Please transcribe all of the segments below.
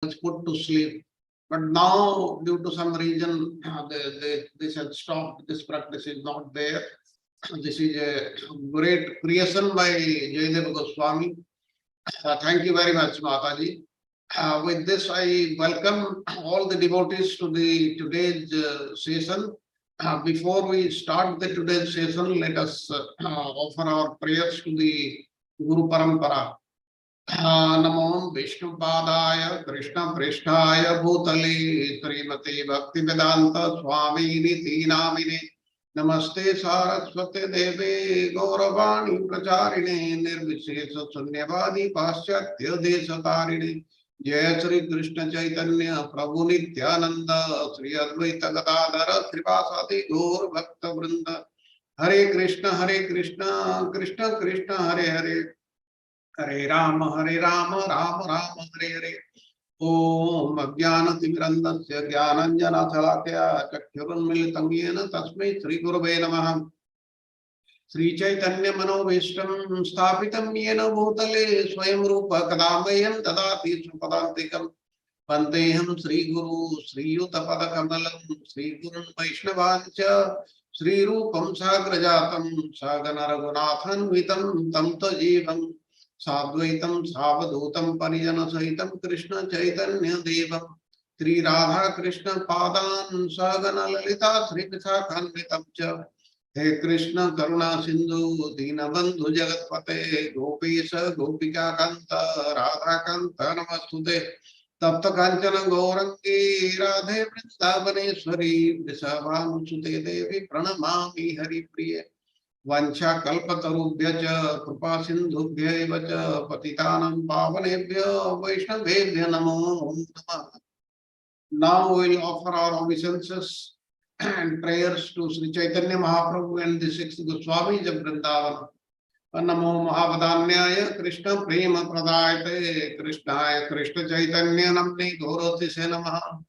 was put to sleep. But now, due to some reason, this has stopped. This practice is not there. This is a great creation by Jayadeva Goswami. Thank you very much, Mataji. With this, I welcome all the devotees to today's session. Before we start the today's session, let us offer our prayers to the Guru Parampara. Namo Vishnupadaya Krishna Prishtaya Bhutale Srimate Bhaktivedanta Swami Niti Namine Namaste Saraswate Deve Gauravani Pracharine Nirvishesha Sunyavadi Paschatya Desatarine Jaya Sri Krishna Chaitanya Prabhu Nityananda Sri Advaita Gadadhara Srivasadi Gaur Bhakta Vrinda Hare Krishna Krishna Krishna Hare Hare Hare Rama Rama Rama Hare Hare Om Ajnanatimirandasya Jnananjana Salakaya Chakshurunmilitam Yena Tasmai Sri Gurave Namaha Sri Chaitanya Manobhishtam Sthapitam Yena Bhutale Swayam Rupa Kadamayam Dadati Supadantikam Vandeham Sri Guru Sri Yuta Pada Kamalam Sri Gurun Vaishnavancha Sri Rupam Sagrajatam Sagana Raghunathan Vitam Tamta Jivam Sadvaitam Savadhutam Parijana Sahitam Krishna Chaitanya Devam Sri Radha Krishna Padan Sagana Lalita Sri Visakhanvitam Cha He Krishna Karuna Sindhu Dinabandhu Jagatpate Gopesha Gopika Kanta Radha Kanta Namastute Tapta Kanchana Gaurangi Radhe Vrindavaneshwari Vrisabhanusude Devi Pranamami Hari Priya Vancha Kalpatarubhya Kripa Sindhubhya Vacha Patitanam Pavanebhya Vaishnavebhya Namo Namah. Now we will offer our obeisances and prayers to Sri Chaitanya Mahaprabhu and the sixth Goswamis of Vrindavan. Namo Mahavadanyaya Krishna Prema Pradayate Krishnaya Krishna Chaitanya Namni Gauratise Namaha.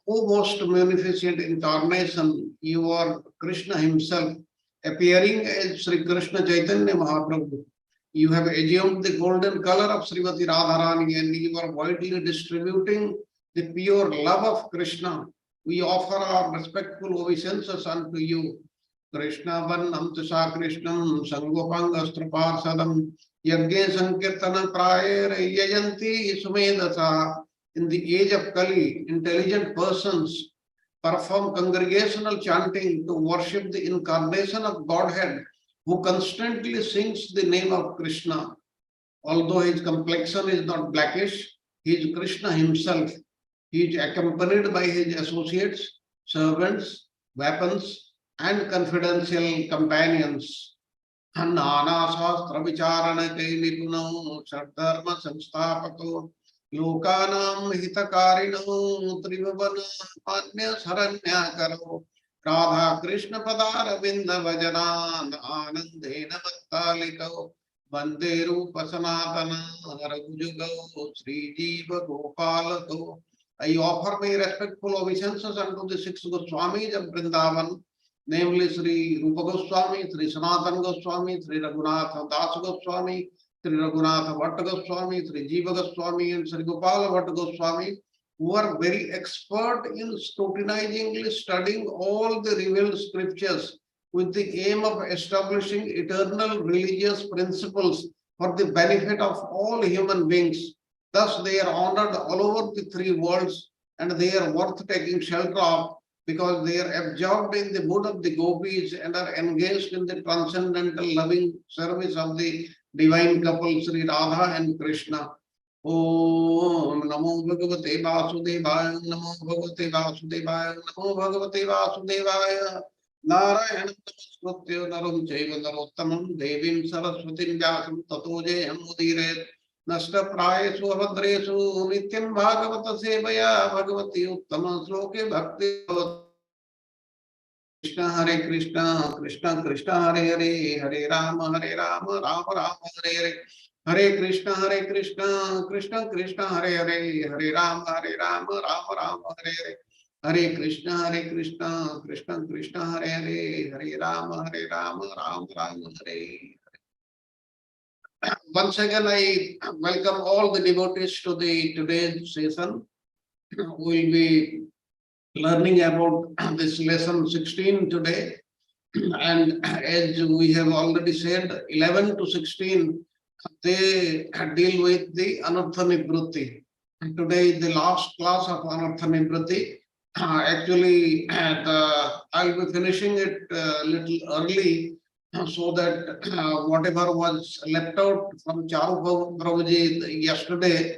O most munificent incarnation, you are Krishna himself, appearing as Sri Krishna Chaitanya Mahaprabhu. You have assumed the golden color of Srimati Radharani and you are widely distributing the pure love of Krishna. We offer our respectful obeisances unto you. Krishna Vannam Tasa Krishnam Sangopangastraparsadam Yagye Sankirtana Prayere Yayanti Sumedasa. In the age of Kali, intelligent persons perform congregational chanting to worship the incarnation of Godhead, who constantly sings the name of Krishna. Although his complexion is not blackish, he is Krishna himself. He is accompanied by his associates, servants, weapons, and confidential companions. Nana Shastra Vicharana Nipuno Shardharma Samsthapato Lokanam Hitakarino Trivavana Manya Saranya Karo Radha Krishna Padara Vinda Vajanan Anandena Vattaliko Vande Rupa Sanatana Ragujugao Sri Jiva Gopalato. I offer my respectful obeisances unto the six Goswamis of Vrindavan, namely Sri Rupa Goswami, Sri Sanatana Goswami, Sri Raghunatha Das Goswami, Sri Raghunatha Bhatta Goswami, Sri Jiva Goswami, and Sri Gopala Bhatta Goswami, who are very expert in scrutinizingly studying all the revealed scriptures with the aim of establishing eternal religious principles for the benefit of all human beings. Thus, they are honored all over the three worlds and they are worth taking shelter of because they are absorbed in the mood of the gopis and are engaged in the transcendental loving service of the divine couple Sri Radha and Krishna. Om Namo Bhagavate Vasudevaya, Namo Bhagavate Vasudevaya, Namo Bhagavate Vasudevaya. Narayana Namaskritya Naram Chaiva Narottamam Devim Saraswatim Vyasam Tato Jayam Udiret Nasta Prayesu Abhadresu Nityam Bhagavata Sevaya Bhagavati Uttama Sloke Bhakti Krishna Hare Krishna Krishna Krishna Hare Hare Hare Rama Rama Rama Hare Hare Hare Krishna Krishna Krishna Hare Hare Hare Rama Rama Rama Hare Hare Hare Krishna Krishna Krishna Hare Hare Hare Rama Rama Rama Hare Hare. once again, I welcome all the devotees to the today's session. We'll be learning about this lesson 16 today. And as we have already said, 11 to 16, they deal with the Anartha Nivritti. And today is the last class of Anartha Nivritti. Actually, I'll be finishing it a little early so that whatever was left out from Charu Prabhuji yesterday,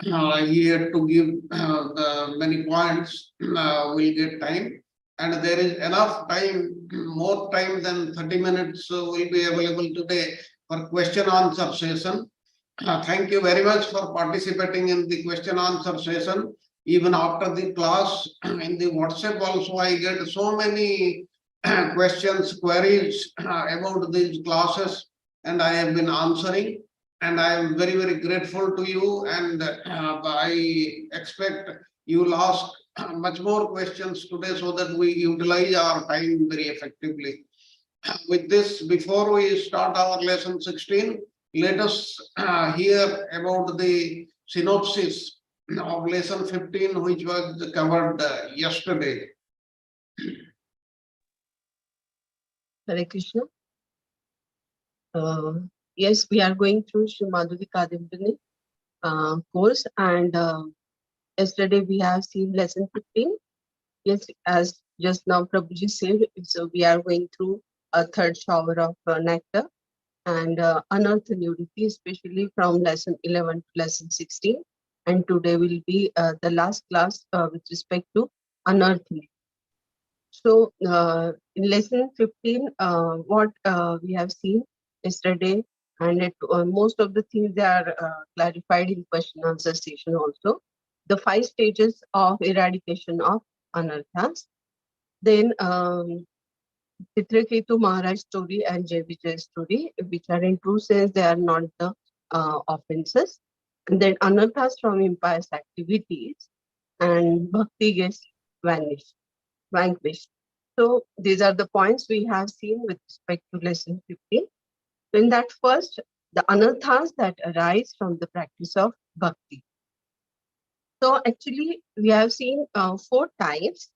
he had to give the many points, we'll get time. And there is enough time, more time than 30 minutes will be available today for question answer session. Thank you very much for participating in the question answer session. Even after the class, in the WhatsApp also, I get so many questions, queries about these classes, and I have been answering. And I am very, very grateful to you. And I expect you will ask much more questions today so that we utilize our time very effectively. With this, before we start our lesson 16, let us hear about the synopsis of lesson 15, which was covered yesterday. Hare Krishna. Yes, we are going through Sri Madhurya Kadambini course, and yesterday we have seen lesson 15. Yes, as just now Prabhuji said, so we are going through a third shower of nectar and Anartha Nivritti, especially from lesson 11 to lesson 16. And today will be the last class with respect to Anartha. So in lesson 15, what we have seen yesterday, and most of the things they are clarified in question answer session also. The 5 stages of eradication of anarthas. Then Chitraketu Maharaj story and Jai Vijay story, which are in true sense, they are not the offenses. And then anarthas from impious activities and bhakti gets vanquished. So these are the points we have seen with respect to lesson 15. So in that first, the anarthas that arise from the practice of bhakti. So actually, we have seen 4 types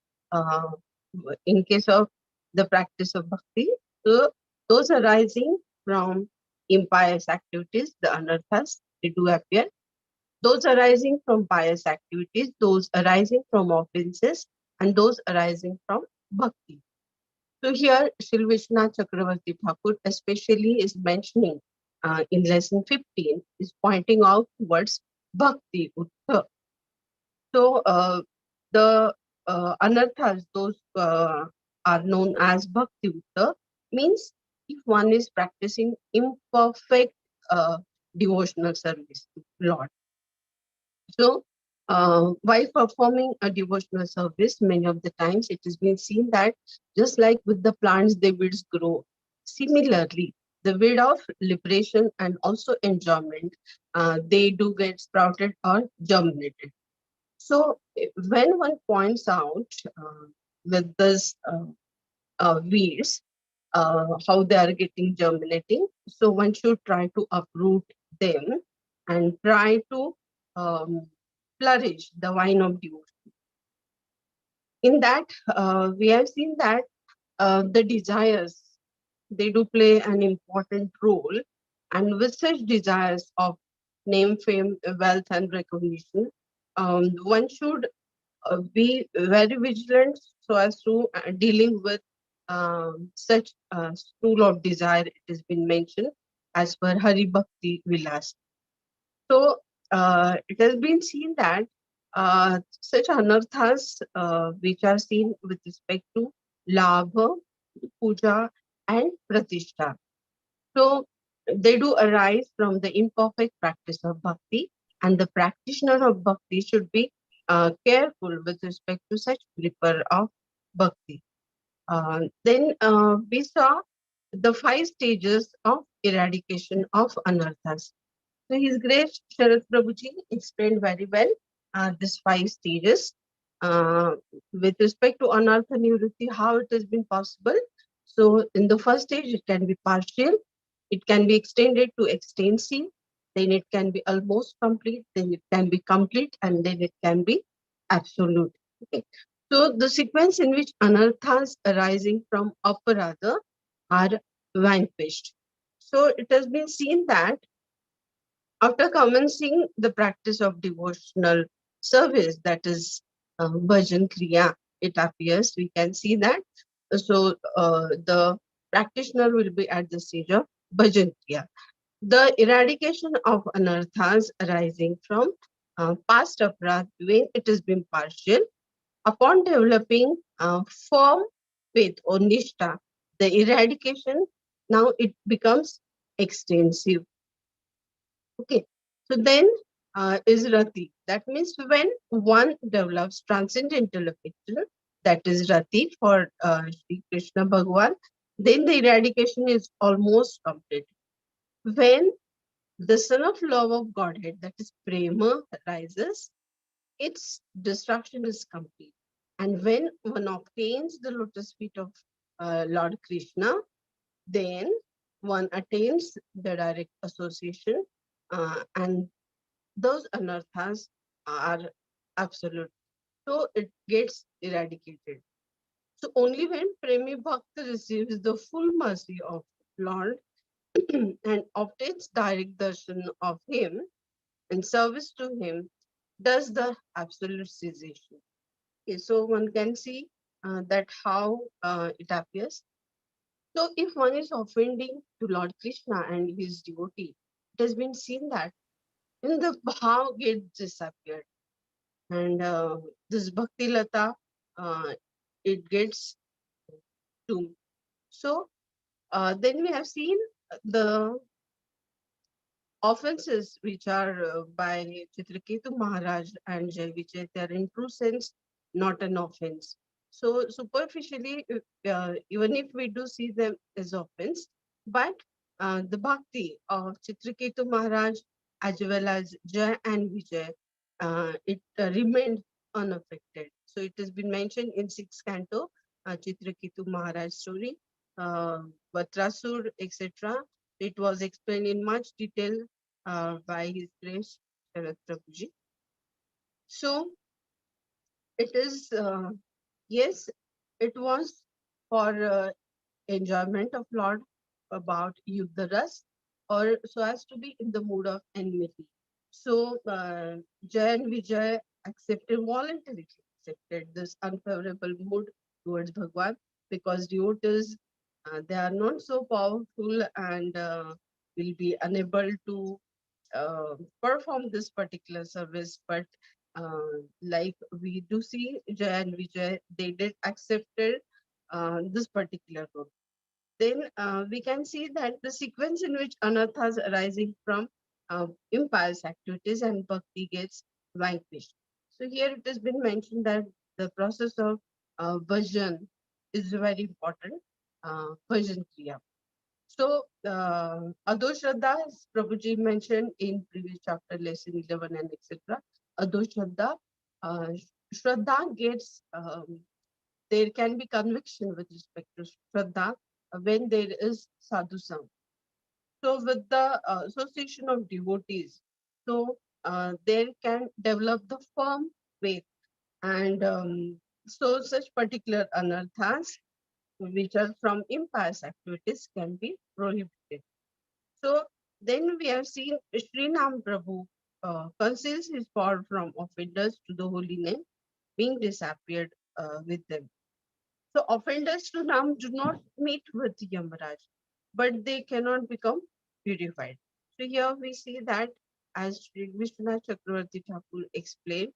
in case of the practice of bhakti. So those arising from impious activities, the anarthas, they do appear. Those arising from pious activities, those arising from offenses, and those arising from bhakti. So here, Shri Vishwanath Chakravarti Thakur especially is mentioning in lesson 15, is pointing out towards bhakti, uttha. So the anarthas, those are known as bhakti uttha, means if one is practicing imperfect devotional service to Lord. So while performing a devotional service, many of the times it has been seen that just like with the plants, the weeds grow. Similarly, the weed of liberation and also enjoyment, they do get sprouted or germinated. So when one points out with this weeds, how they are getting germinating, so one should try to uproot them and try to flourish the vine of devotion. In that, we have seen that the desires, they do play an important role, and with such desires of name, fame, wealth, and recognition, one should be very vigilant so as to dealing with such stool of desire. It has been mentioned as per Hari Bhakti Vilas. So it has been seen that such anarthas which are seen with respect to labha, puja, and pratishtha. So they do arise from the imperfect practice of bhakti, and the practitioner of bhakti should be careful with respect to such gripper of bhakti. Then we saw the 5 stages of eradication of anarthas. So His Grace Sharad Prabhuji explained very well these 5 stages. With respect to Anartha Nivritti, how it has been possible. So in the first stage, it can be partial. It can be extended to extensive, then it can be almost complete, then it can be complete, and then it can be absolute. Okay. So the sequence in which anarthas arising from aparadha are vanquished. So it has been seen that after commencing the practice of devotional service, that is bhajan kriya, it appears, we can see that. So the practitioner will be at the stage of bhajan kriya. The eradication of anarthas arising from past aparadh, when it has been partial, upon developing firm faith or nishtha, the eradication now it becomes extensive. Okay, so then is rati. That means when one develops transcendental affection, that is rati for Sri Krishna Bhagwan, then the eradication is almost complete. When the son of love of Godhead, that is prema, rises, its destruction is complete. And when one obtains the lotus feet of Lord Krishna, then one attains the direct association, and those anarthas are absolute. So it gets eradicated. So only when Premi Bhakta receives the full mercy of Lord and obtains direct darshan of him and service to him does the absolute cessation. Okay, so one can see that how it appears. So if one is offending to Lord Krishna and his devotee, it has been seen that in the bhav gets disappeared, and this bhakti lata it gets doomed. So then we have seen the offenses which are by Chitraketu Maharaj and Jai Vijay, they are in true sense not an offense. So superficially, even if we do see them as offense, but the bhakti of Chitraketu Maharaj as well as Jai and Vijay, it remained unaffected. So it has been mentioned in 6th canto, Chitraketu Maharaj story, Vatrasur, etc. It was explained in much detail by His Grace Sharat Prabhuji. So it is, yes, it was for enjoyment of Lord about Yuddha Ras, or so as to be in the mood of enmity. So Jai and Vijay voluntarily accepted this unfavorable mood towards Bhagwan, because devotees, they are not so powerful and will be unable to perform this particular service. But like we do see Jai and Vijay, they did accepted this particular role. Then we can see that the sequence in which anarthas arising from impious activities and bhakti gets vanquished. So here it has been mentioned that the process of bhajan is very important, bhajan kriya. So Adoshraddha, as Prabhuji mentioned in previous chapter, lesson 11 and etc. Adoshraddha, uh, Shraddha gets there can be conviction with respect to Shraddha when there is sadhu sang. So with the association of devotees, so there can develop the firm faith, and so such particular anarthas which are from impious activities can be prohibited. So then we have seen Sri Nam Prabhu conceals his power from offenders to the holy name being disappeared with them. So offenders to Nam do not meet with Yamaraj, but they cannot become purified. So here we see that, as Sri Vishwanath Chakravarti Thakur explained,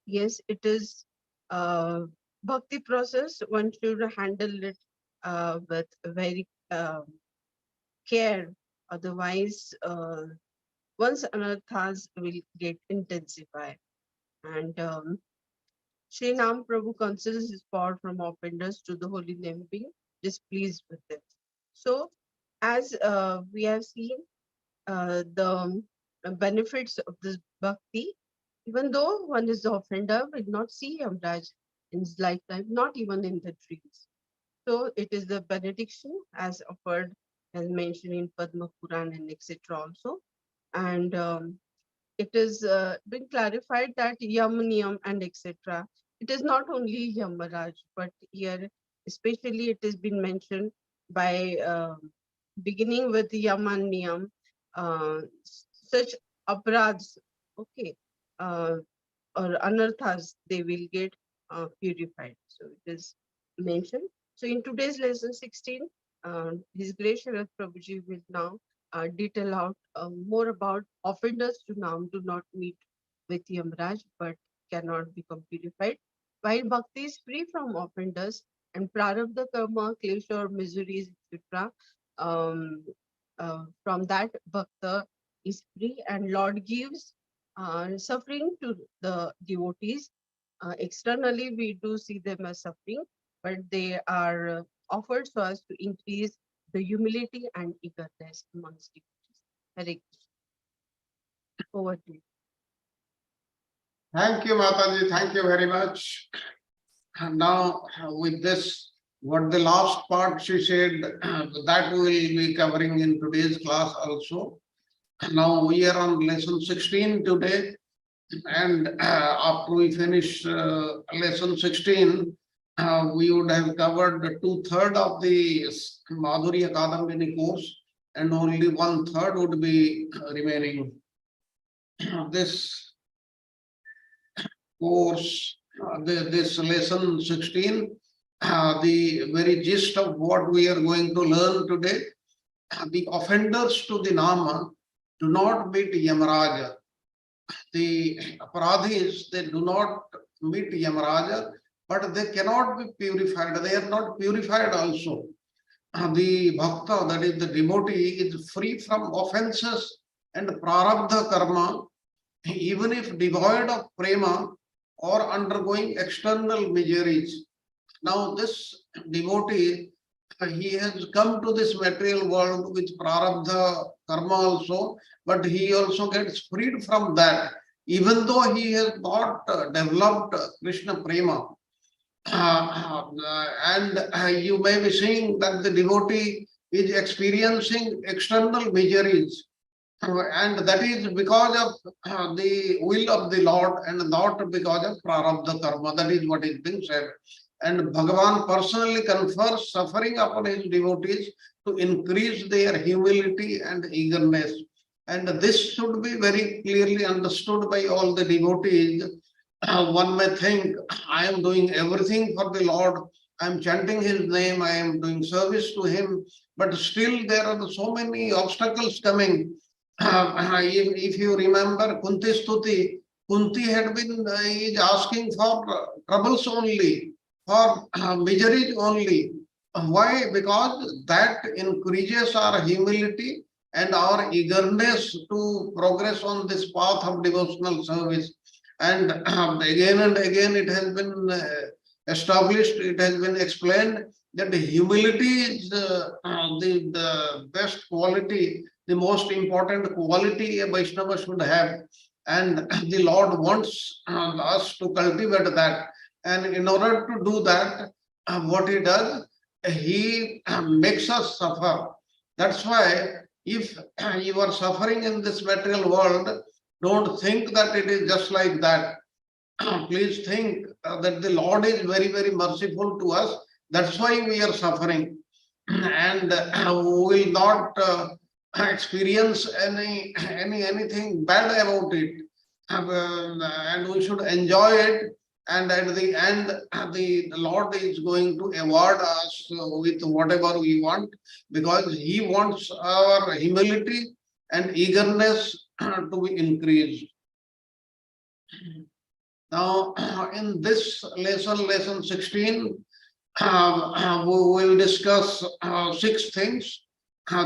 yes, it is bhakti process. One should handle it with very care. Otherwise, once anarthas will get intensified. And Sri Nam Prabhu considers his power from offenders to the holy name being displeased with them. So, as we have seen the benefits of this bhakti, even though one is the offender, will not see Yamraj in his lifetime, not even in the dreams. So, it is the benediction as offered as mentioned in Padma Puran and etc. also. And it is been clarified that Yam, Niyam and etc. It is not only Yamaraj, but here especially it has been mentioned by beginning with Yam and Niyam, such aparadhs, okay, or anarthas, they will get purified. So it is mentioned. So in today's lesson 16, His Grace Sharad Prabhuji will now detail out more about offenders to Nam do not meet with Yamraj but cannot become purified, while Bhakti is free from offenders and Prarabdha karma, klesha or miseries, etc. Um, from that, Bhakta is free and Lord gives suffering to the devotees. Externally, we do see them as suffering, but they are offered so as to increase the humility and eagerness amongst devotees. Hare Krishna. Over to you. Thank you, Mataji. Thank you very much. And now, with this, what the last part she said, that we will be covering in today's class also. Now we are on lesson 16 today, and after we finish lesson 16, we would have covered 2/3 of the Madhurya Kadambini course, and only 1/3 would be remaining. This course, this lesson 16, the very gist of what we are going to learn today, the offenders to the Nama do not meet Yamaraja. The aparadhis, they do not meet Yamaraja, but they cannot be purified. They are not purified also. The bhakta, that is the devotee, is free from offenses and prarabdha karma, even if devoid of prema or undergoing external miseries. Now this devotee, he has come to this material world with prarabdha karma also, but he also gets freed from that, even though he has not developed Krishna prema. And you may be seeing that the devotee is experiencing external miseries, and that is because of the will of the Lord and not because of prarabdha karma. That is what is being said. And Bhagavan personally confers suffering upon his devotees to increase their humility and eagerness. And this should be very clearly understood by all the devotees. One may think, I am doing everything for the Lord, I am chanting his name, I am doing service to him, but still there are so many obstacles coming. If you remember Kunti Stuti, Kunti had been is asking for troubles only, for miseries only. Why? Because that increases our humility and our eagerness to progress on this path of devotional service. And again and again it has been established, it has been explained that humility is the best quality, the most important quality a Vaishnava should have. And the Lord wants us to cultivate that. And in order to do that, what he does, he makes us suffer. That's why if you are suffering in this material world, don't think that it is just like that. Please think that the Lord is very, very merciful to us. That's why we are suffering. And we will not experience anything bad about it. And we should enjoy it. And at the end, the Lord is going to award us with whatever we want, because he wants our humility and eagerness to be increased. Now, in this lesson 16, we will discuss 6 things.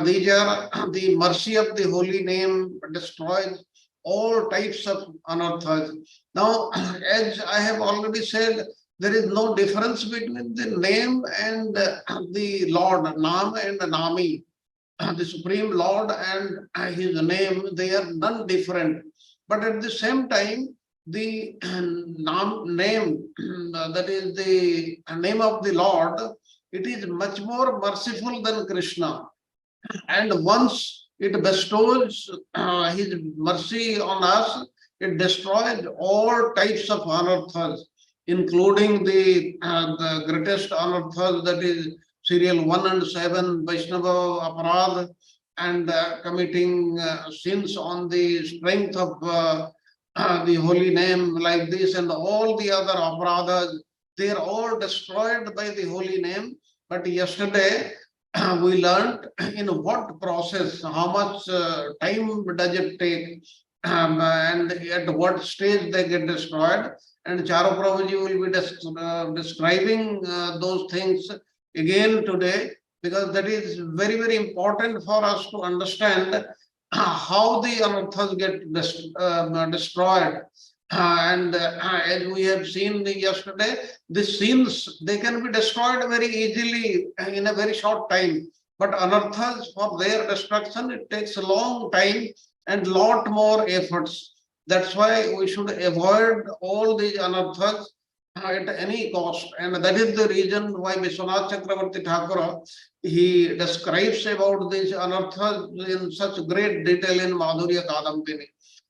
These are the mercy of the holy name destroys all types of anarthas. Now, as I have already said, there is no difference between the name and the Lord, Nam and Nami. The Supreme Lord and his name, they are none different. But at the same time, the name, that is the name of the Lord, it is much more merciful than Krishna. And once it bestows his mercy on us, it destroys all types of anarthas, including the greatest anarthas, that is serial 1 and 7, Vaishnava aparadha, and committing sins on the strength of the holy name like this, and all the other aparadhas, they are all destroyed by the holy name. But yesterday we learned in what process, how much time does it take, and at what stage they get destroyed. And Charu Prabhuji will be describing those things again today, because that is very, very important for us to understand how the anarthas get destroyed. And as we have seen yesterday, the sins, they can be destroyed very easily in a very short time. But anarthas, for their destruction, it takes a long time and lot more efforts. That's why we should avoid all these anarthas at any cost. And that is the reason why Vishwanath Chakravarti Thakur, he describes about these anarthas in such great detail in Madhurya Kadambini.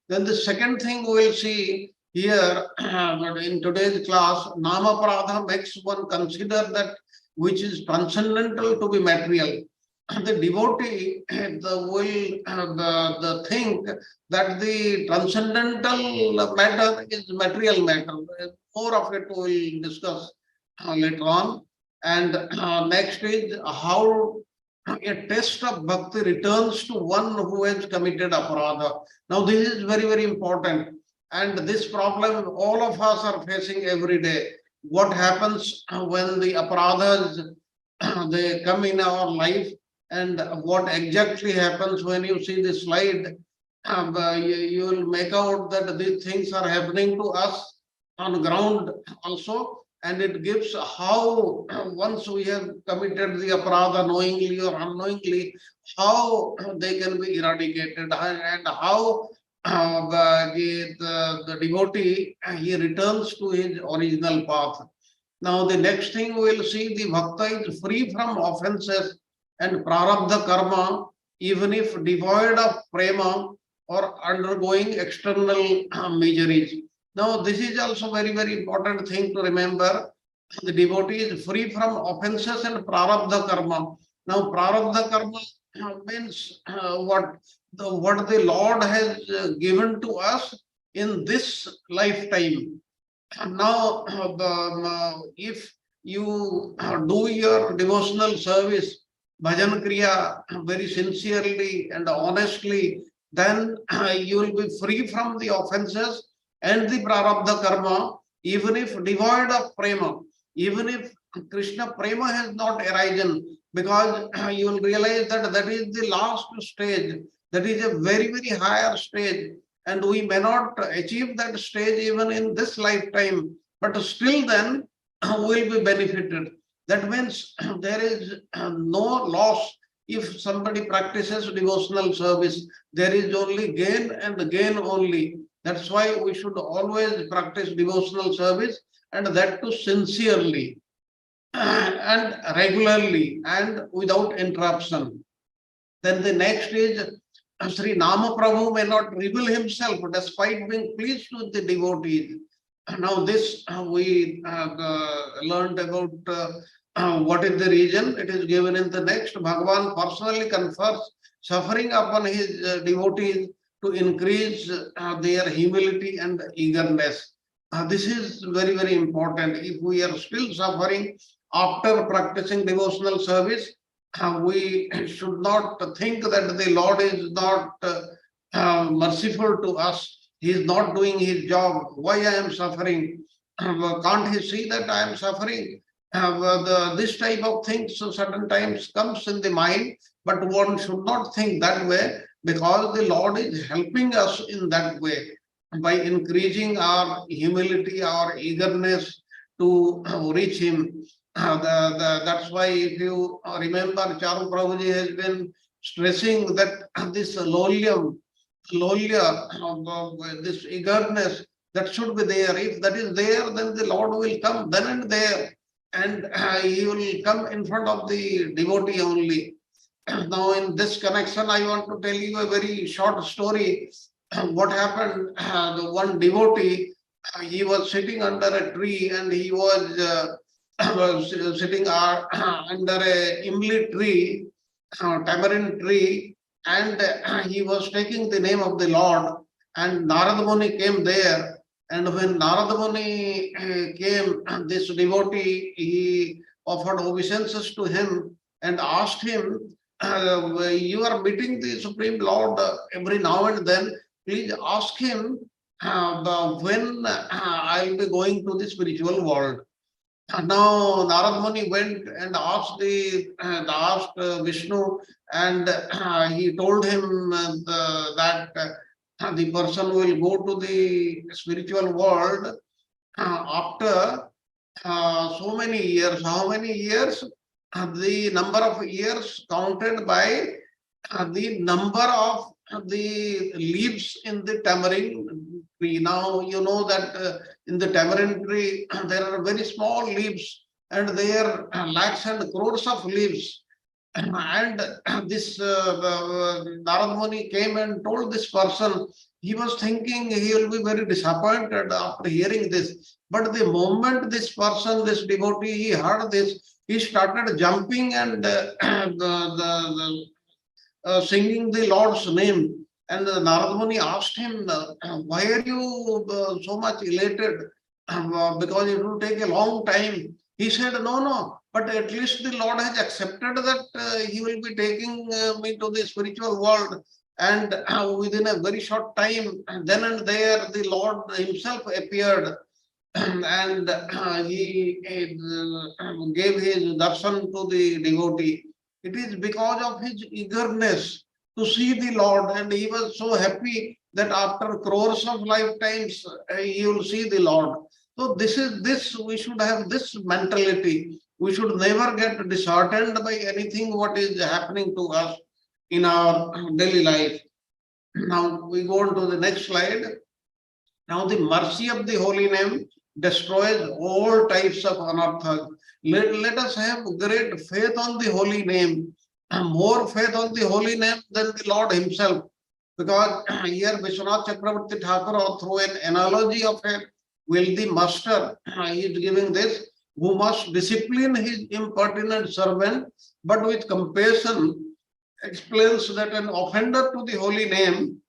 Then the second thing we'll see here in today's class, Nama Pradha makes one consider that which is transcendental to be material. The devotee the think that the transcendental matter is material matter. More of it we'll discuss later on. And next is how a test of bhakti returns to one who has committed aparadha. Now this is very, very important. And this problem all of us are facing every day. What happens when the aparadhas they come in our life, and what exactly happens when you see the slide, you will make out that these things are happening to us on ground also. And it gives how once we have committed the aparadha knowingly or unknowingly, how they can be eradicated, and how the devotee he returns to his original path. Now the next thing we'll see, the bhakta is free from offenses and prarabdha karma, even if devoid of prema or undergoing external miseries. Now, this is also very, very important thing to remember. The devotee is free from offenses and prarabdha karma. Now, prarabdha karma means what the Lord has given to us in this lifetime. Now, if you do your devotional service, bhajan kriya, very sincerely and honestly, then you will be free from the offenses and the prarabdha karma, even if devoid of prema, even if Krishna prema has not arisen, because you will realize that that is the last stage, that is a very, very higher stage, and we may not achieve that stage even in this lifetime, but still then we will be benefited. That means there is no loss if somebody practices devotional service. There is only gain and gain only. That's why we should always practice devotional service, and that too sincerely and regularly and without interruption. Then the next is Sri Nama Prabhu may not reveal himself despite being pleased with the devotees. Now this we learned about what is the reason. It is given in the next. Bhagavan personally confers suffering upon his devotees to increase their humility and eagerness. This is very, very important. If we are still suffering after practicing devotional service, we should not think that the Lord is not merciful to us. He is not doing his job. Why I am suffering? Can't he see that I am suffering? This type of things certain times comes in the mind, but one should not think that way, because the Lord is helping us in that way by increasing our humility, our eagerness to reach him. That's why if you remember, Charu Prabhuji has been stressing that this lolya, this eagerness, that should be there. If that is there, then the Lord will come then and there, and he will come in front of the devotee only. Now, in this connection, I want to tell you a very short story. What happened? The one devotee, he was sitting under a tree, and he was, was sitting under a imli tree, tamarind tree, and he was taking the name of the Lord. And Narada Muni came there. And when Narada Muni came, this devotee, he offered obeisances to him and asked him, you are meeting the Supreme Lord every now and then. Please ask him when I'll be going to the spiritual world. And now Narad Muni went and asked Vishnu, and he told him that the person will go to the spiritual world after so many years. How many years? The number of years counted by the number of the leaves in the tamarind tree. Now you know that in the tamarind tree there are very small leaves, and there are lakhs and crores of leaves. And this Narad Muni came and told this person. He was thinking he will be very disappointed after hearing this. But the moment this person, this devotee, he heard this, he started jumping and singing the Lord's name. And Narad Muni asked him, why are you so much elated? Because it will take a long time. He said, no, but at least the Lord has accepted that he will be taking me to the spiritual world. And within a very short time, then and there, the Lord himself appeared. And he gave his darshan to the devotee. It is because of his eagerness to see the Lord, and he was so happy that after crores of lifetimes he will see the Lord. So this we should have this mentality. We should never get disheartened by anything what is happening to us in our daily life. Now we go on to the next slide. Now the mercy of the holy name destroys all types of anarthas. Let us have great faith on the holy name, more faith on the holy name than the Lord himself. Because here Vishwanath Chakravarti Thakur, through an analogy of a wealthy master, he is giving this, who must discipline his impertinent servant, but with compassion explains that an offender to the holy name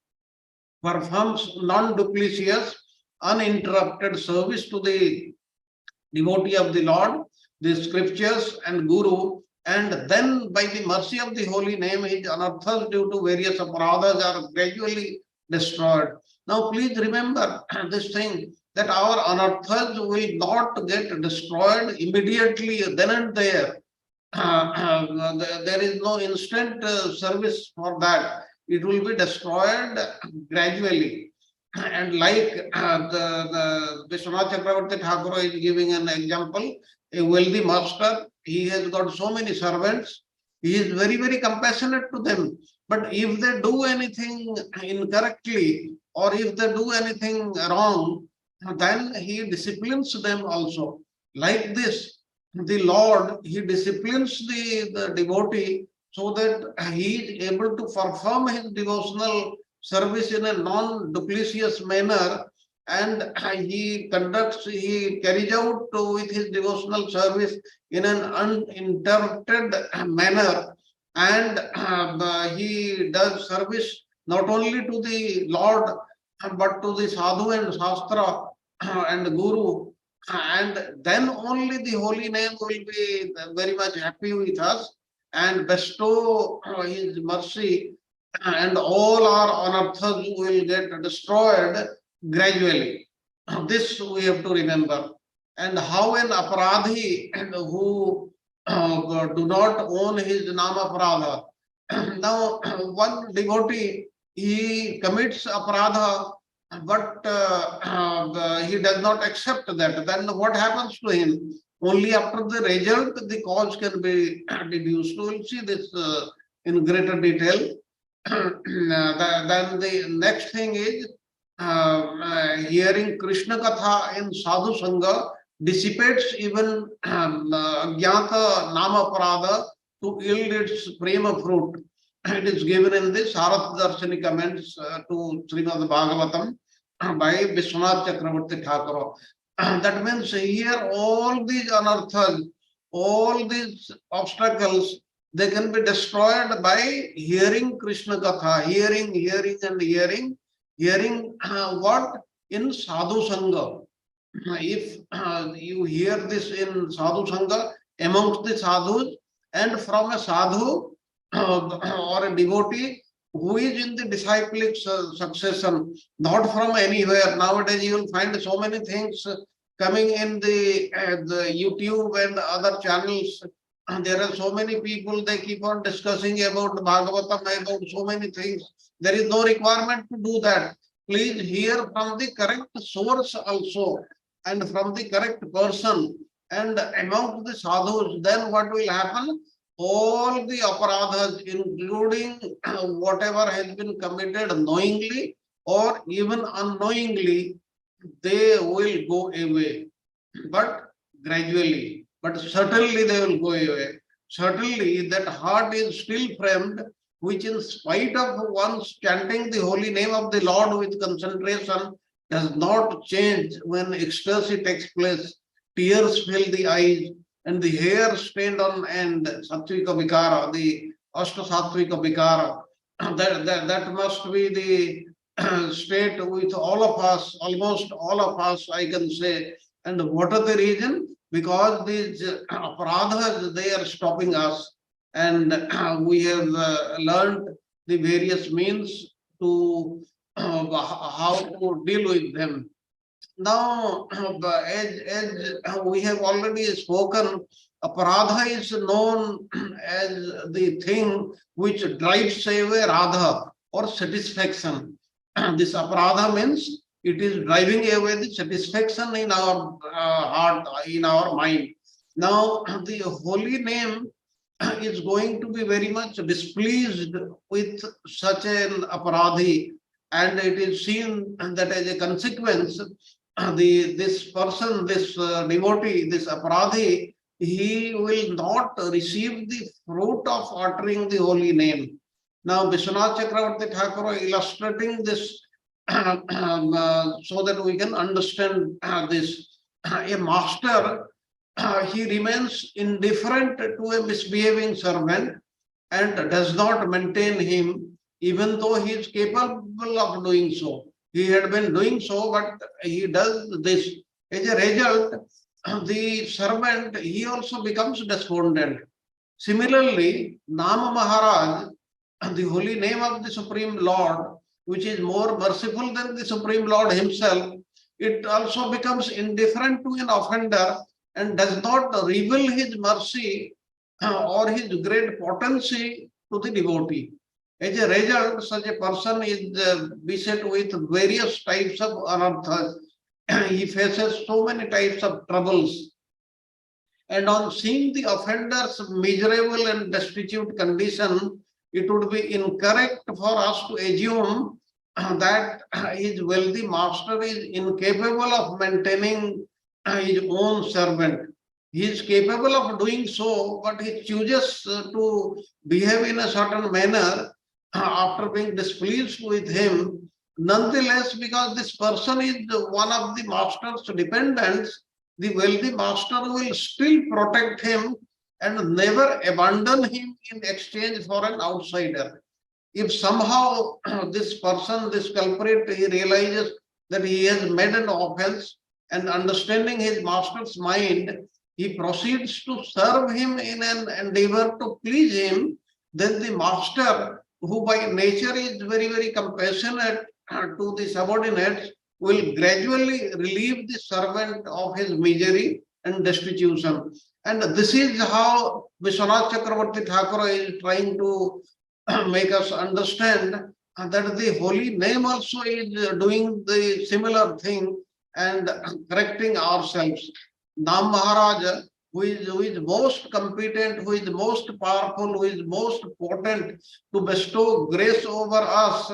performs non-duplicitous, uninterrupted service to the devotee of the Lord, the scriptures and Guru, and then by the mercy of the holy name, his anarthas due to various aparadhas are gradually destroyed. Now please remember this thing, that our anarthas will not get destroyed immediately then and there. There is no instant service for that. It will be destroyed gradually. And like the Vishwanath Chakravarti Thakur is giving an example, a wealthy master, he has got so many servants, he is very, very compassionate to them. But if they do anything incorrectly, or if they do anything wrong, then he disciplines them also. Like this, the Lord, he disciplines the devotee so that he is able to perform his devotional service in a non-duplicitous manner, and he carries out with his devotional service in an uninterrupted manner, and he does service not only to the Lord, but to the sadhu and shastra and guru, and then only the holy name will be very much happy with us and bestow his mercy, and all our anarthas will get destroyed gradually. This we have to remember. And how an aparadhi who do not own his nama aparadha. Now, one devotee, he commits aparadha, but he does not accept that. Then what happens to him? Only after the result, the cause can be deduced. We will see this in greater detail. Then the next thing is hearing Krishna Katha in Sadhu Sangha dissipates even Jnata Nama Parada to yield its prima fruit. It is given in the Sarath Darshani comments to Srimad Bhagavatam by Vishwanath Chakravarti Thakur. That means here all these anarthas, all these obstacles, they can be destroyed by hearing Krishna Katha, hearing what? In Sadhu Sangha. If you hear this in Sadhu Sangha, amongst the sadhus, and from a sadhu or a devotee who is in the disciplic succession, not from anywhere. Nowadays you will find so many things coming in the YouTube and other channels. There are so many people, they keep on discussing about Bhagavatam, about so many things. There is no requirement to do that. Please hear from the correct source also, and from the correct person, and among the sadhus. Then what will happen? All the aparadhas, including whatever has been committed knowingly or even unknowingly, they will go away, but gradually, but certainly they will go away. Certainly that heart is still framed, which in spite of one's chanting the holy name of the Lord with concentration, does not change when ecstasy takes place. Tears fill the eyes and the hair stand on end. Sattvika Vikara, the Ashta Sattvika Vikara. That must be the state with all of us, almost all of us, I can say. And what are the reason? Because these aparadhas, they are stopping us. And we have learned the various means to how to deal with them. Now, as we have already spoken, aparadha is known as the thing which drives away radha or satisfaction. This aparadha means it is driving away the satisfaction in our heart, in our mind. Now, the holy name is going to be very much displeased with such an aparadhi, and it is seen that as a consequence, this person, this devotee, this aparadhi, he will not receive the fruit of uttering the holy name. Now, Vishwanath Chakravarti Thakur illustrating this so that we can understand this. A master, he remains indifferent to a misbehaving servant and does not maintain him, even though he is capable of doing so. He had been doing so, but he does this. As a result, the servant, he also becomes despondent. Similarly, Nama Maharaj, the holy name of the Supreme Lord, which is more merciful than the Supreme Lord himself, it also becomes indifferent to an offender and does not reveal his mercy or his great potency to the devotee. As a result, such a person is beset with various types of anarthas. He faces so many types of troubles. And on seeing the offender's miserable and destitute condition, it would be incorrect for us to assume that his wealthy master is incapable of maintaining his own servant. He is capable of doing so, but he chooses to behave in a certain manner after being displeased with him. Nonetheless, because this person is one of the master's dependents, the wealthy master will still protect him and never abandon him in exchange for an outsider. If somehow this person, this culprit, he realizes that he has made an offense, and understanding his master's mind, he proceeds to serve him in an endeavor to please him, then the master, who by nature is very, very compassionate to the subordinates, will gradually relieve the servant of his misery and destitution. And this is how Vishwanath Chakravarti Thakur is trying to make us understand that the holy name also is doing the similar thing and correcting ourselves. Nam Maharaj, who is most competent, who is most powerful, who is most potent to bestow grace over us,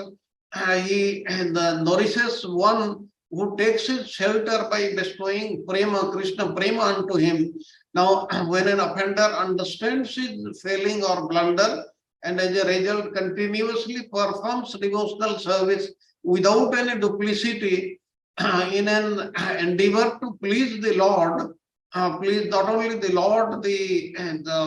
he nourishes one who takes his shelter by bestowing prema, Krishna prema unto him. Now, when an offender understands his failing or blunder, and as a result continuously performs devotional service without any duplicity, in an endeavor to please the Lord, please not only the Lord, the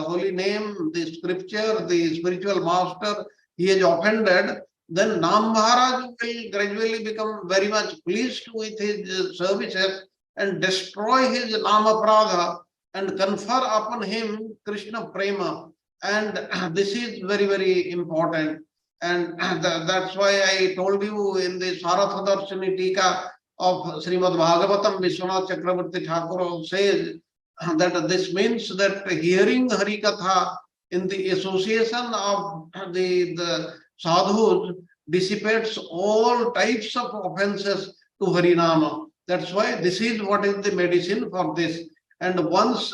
holy name, the scripture, the spiritual master, he has offended, then Nam Maharaj will gradually become very much pleased with his services and destroy his Namaprada and confer upon him Krishna Prema. And this is very, very important. And that's why I told you in the Sarathadarshini Tika of Srimad Bhagavatam, Vishwanath Chakravarti Thakur says that this means that hearing Harikatha in the association of the sadhus dissipates all types of offenses to Harinama. That's why this is what is the medicine for this. And once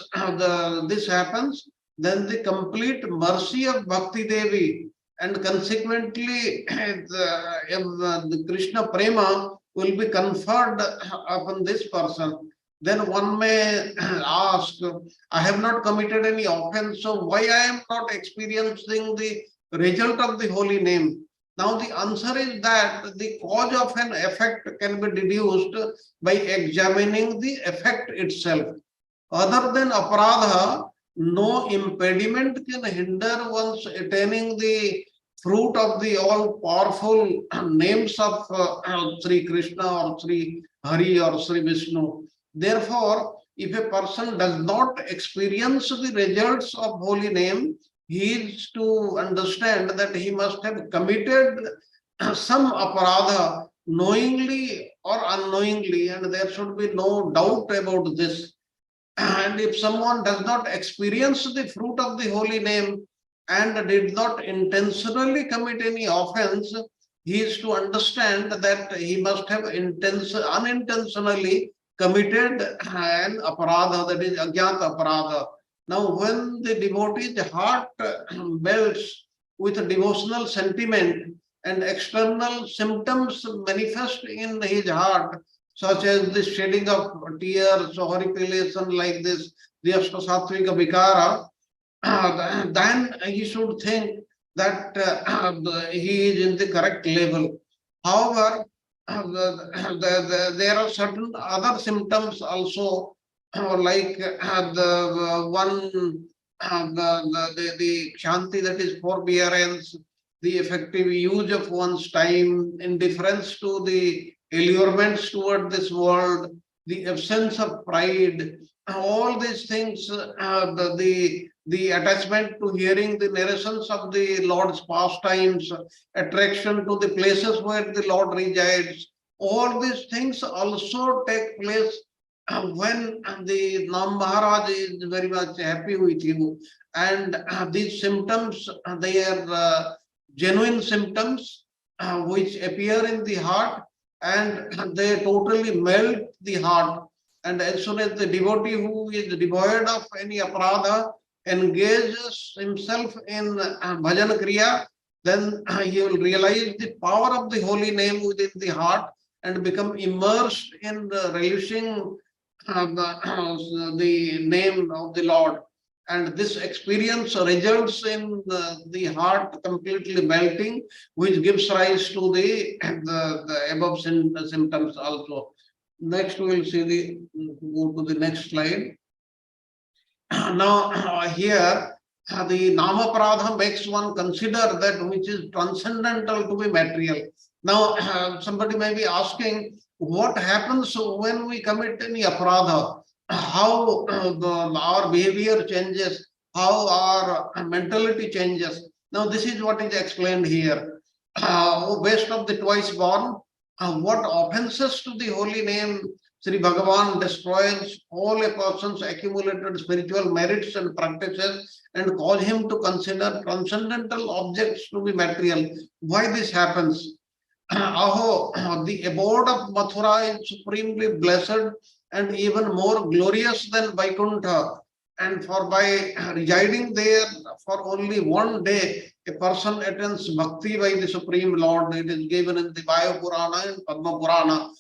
this happens, then the complete mercy of Bhakti Devi and consequently the Krishna Prema will be conferred upon this person. Then one may ask, I have not committed any offense, so why I am not experiencing the result of the holy name? Now the answer is that the cause of an effect can be deduced by examining the effect itself. Other than aparadha, no impediment can hinder one's attaining the fruit of the all-powerful names of Sri Krishna or Sri Hari or Sri Vishnu. Therefore, if a person does not experience the results of holy name, he is to understand that he must have committed some aparadha knowingly or unknowingly, and there should be no doubt about this. And if someone does not experience the fruit of the holy name and did not intentionally commit any offense, he is to understand that he must have unintentionally committed an aparadha, that is agyata aparadha. Now, when the devotee's heart melts with a devotional sentiment and external symptoms manifest in his heart, such as the shedding of tears or horripilation like this, the Ashtasattvika Vikara, then he should think that he is in the correct level. However, there are certain other symptoms also, like the one, the Shanti, that is forbearance, the effective use of one's time, indifference to the allurements toward this world, the absence of pride, all these things, the attachment to hearing the narrations of the Lord's pastimes, attraction to the places where the Lord resides, all these things also take place when the Nam Maharaj is very much happy with you. And these symptoms, they are genuine symptoms which appear in the heart, and they totally melt the heart. And as soon as the devotee who is devoid of any aparadha engages himself in bhajan kriya, then he will realize the power of the holy name within the heart and become immersed in relishing the name of the Lord. And this experience results in the heart completely melting, which gives rise to the above symptoms also. Next, we will see go to the next slide. Now, here, the Namaparadha makes one consider that which is transcendental to be material. Now, somebody may be asking, what happens when we commit any aparadha? How our behavior changes, how our mentality changes. Now, this is what is explained here. Waste of the twice born, what offenses to the holy name Sri Bhagavan destroys all a person's accumulated spiritual merits and practices and cause him to consider transcendental objects to be material. Why this happens? Aho, the abode of Mathura is supremely blessed and even more glorious than Vaikuntha. And for by residing there for only one day, a person attains bhakti by the Supreme Lord. It is given in the Vayu Purana and Padma Purana.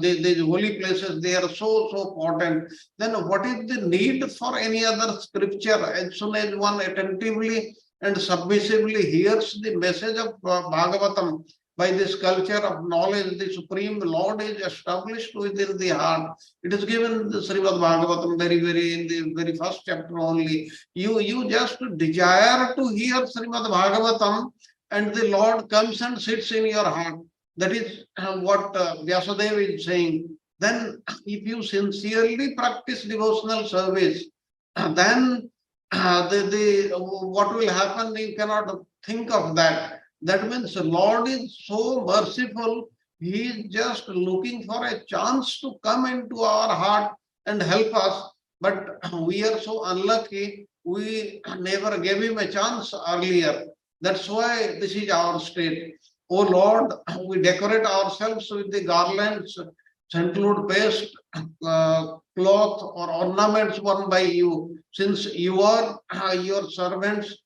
these holy places, they are so important. Then what is the need for any other scripture? As soon as one attentively and submissively hears the message of Bhagavatam, by this culture of knowledge, the Supreme Lord is established within the heart. It is given the Srimad Bhagavatam very in the very first chapter only. You just desire to hear Srimad Bhagavatam, and the Lord comes and sits in your heart. That is what Vyasadeva is saying. Then, if you sincerely practice devotional service, then what will happen? You cannot think of that. That means the Lord is so merciful. He is just looking for a chance to come into our heart and help us. But we are so unlucky. We never gave him a chance earlier. That's why this is our state. Oh Lord, we decorate ourselves with the garlands, sandalwood paste, cloth, or ornaments worn by you. Since you are your servants,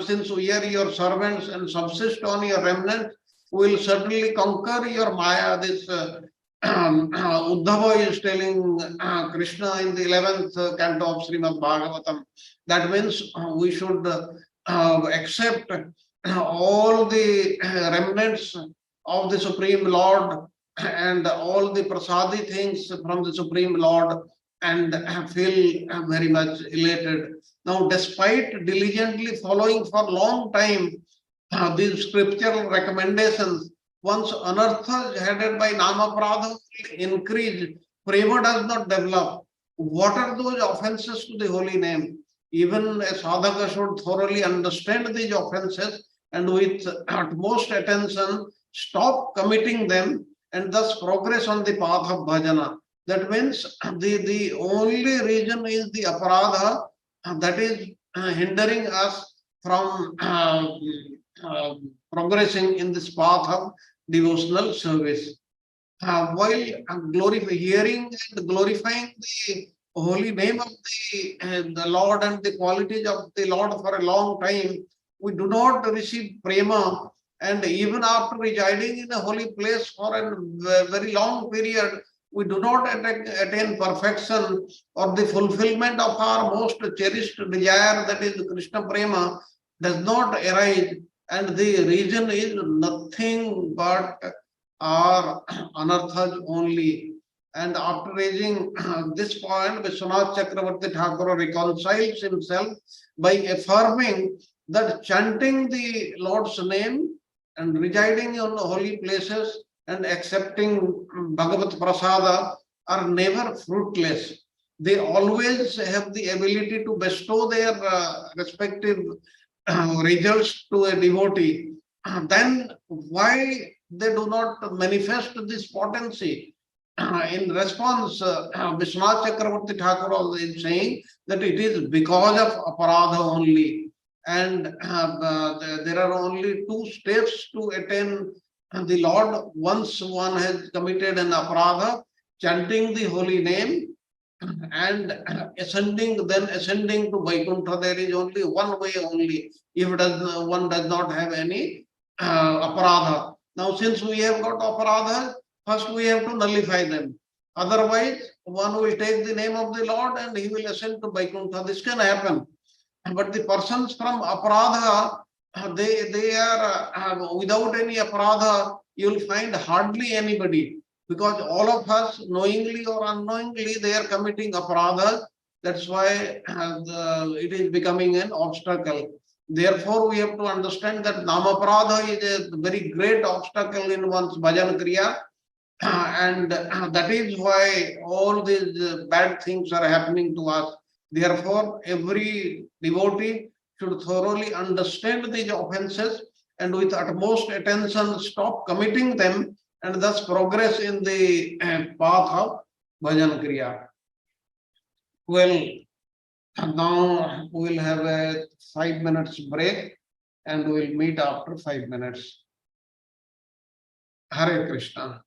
since we are your servants and subsist on your remnant, we will certainly conquer your Maya. This Uddhava is telling Krishna in the 11th canto of Srimad Bhagavatam. That means we should accept all the remnants of the Supreme Lord and all the prasadi things from the Supreme Lord and feel very much elated. Now, despite diligently following for a long time these scriptural recommendations, once anartha headed by Namaprabha will increase, prema does not develop. What are those offenses to the holy name? Even a sadhaka should thoroughly understand these offenses and with utmost attention stop committing them and thus progress on the path of bhajana. That means the only reason is the aparadha that is hindering us from progressing in this path of devotional service. While hearing and glorifying the holy name of the Lord and the qualities of the Lord for a long time, we do not receive prema. And even after residing in a holy place for a very long period, we do not attain perfection or the fulfillment of our most cherished desire, that is Krishna prema, does not arise. And the reason is nothing but our anarthas only. And after raising this point, Vishwanath Chakravarti Thakur reconciles himself by affirming that chanting the Lord's name and residing in holy places and accepting Bhagavat Prasada are never fruitless. They always have the ability to bestow their respective results to a devotee. Then why they do not manifest this potency? In response, Vishwanath Chakravarti Thakur is saying that it is because of aparadha only. And there are only two steps to attain the Lord. Once one has committed an aparadha, chanting the holy name and then ascending to Vaikuntha, there is only one way only, if one does not have any aparadha. Now, since we have got aparadha, first we have to nullify them. Otherwise, one will take the name of the Lord and he will ascend to Vaikuntha. This can happen. But the persons from aparadha, they are without any aparadha, you will find hardly anybody, because all of us, knowingly or unknowingly, they are committing aparadha. That's why it is becoming an obstacle. Therefore, we have to understand that namaparadha is a very great obstacle in one's bhajan kriya. And that is why all these bad things are happening to us. Therefore, every devotee should thoroughly understand these offenses and with utmost attention stop committing them and thus progress in the path of bhajan kriya. Well, now we will have a 5 minutes break and we will meet after 5 minutes. Hare Krishna.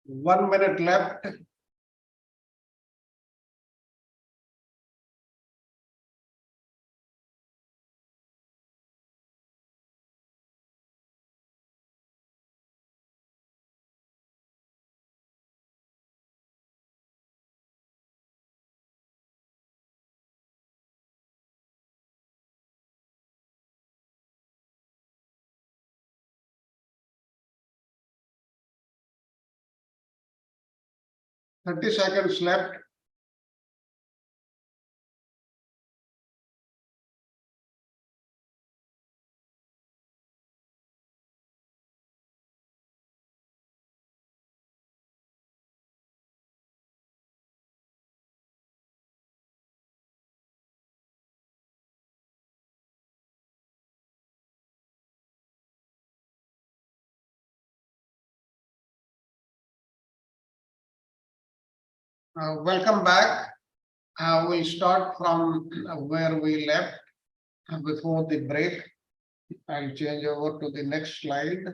1 minute left. Thirty seconds left. Welcome back. We'll start from where we left before the break. I'll change over to the next slide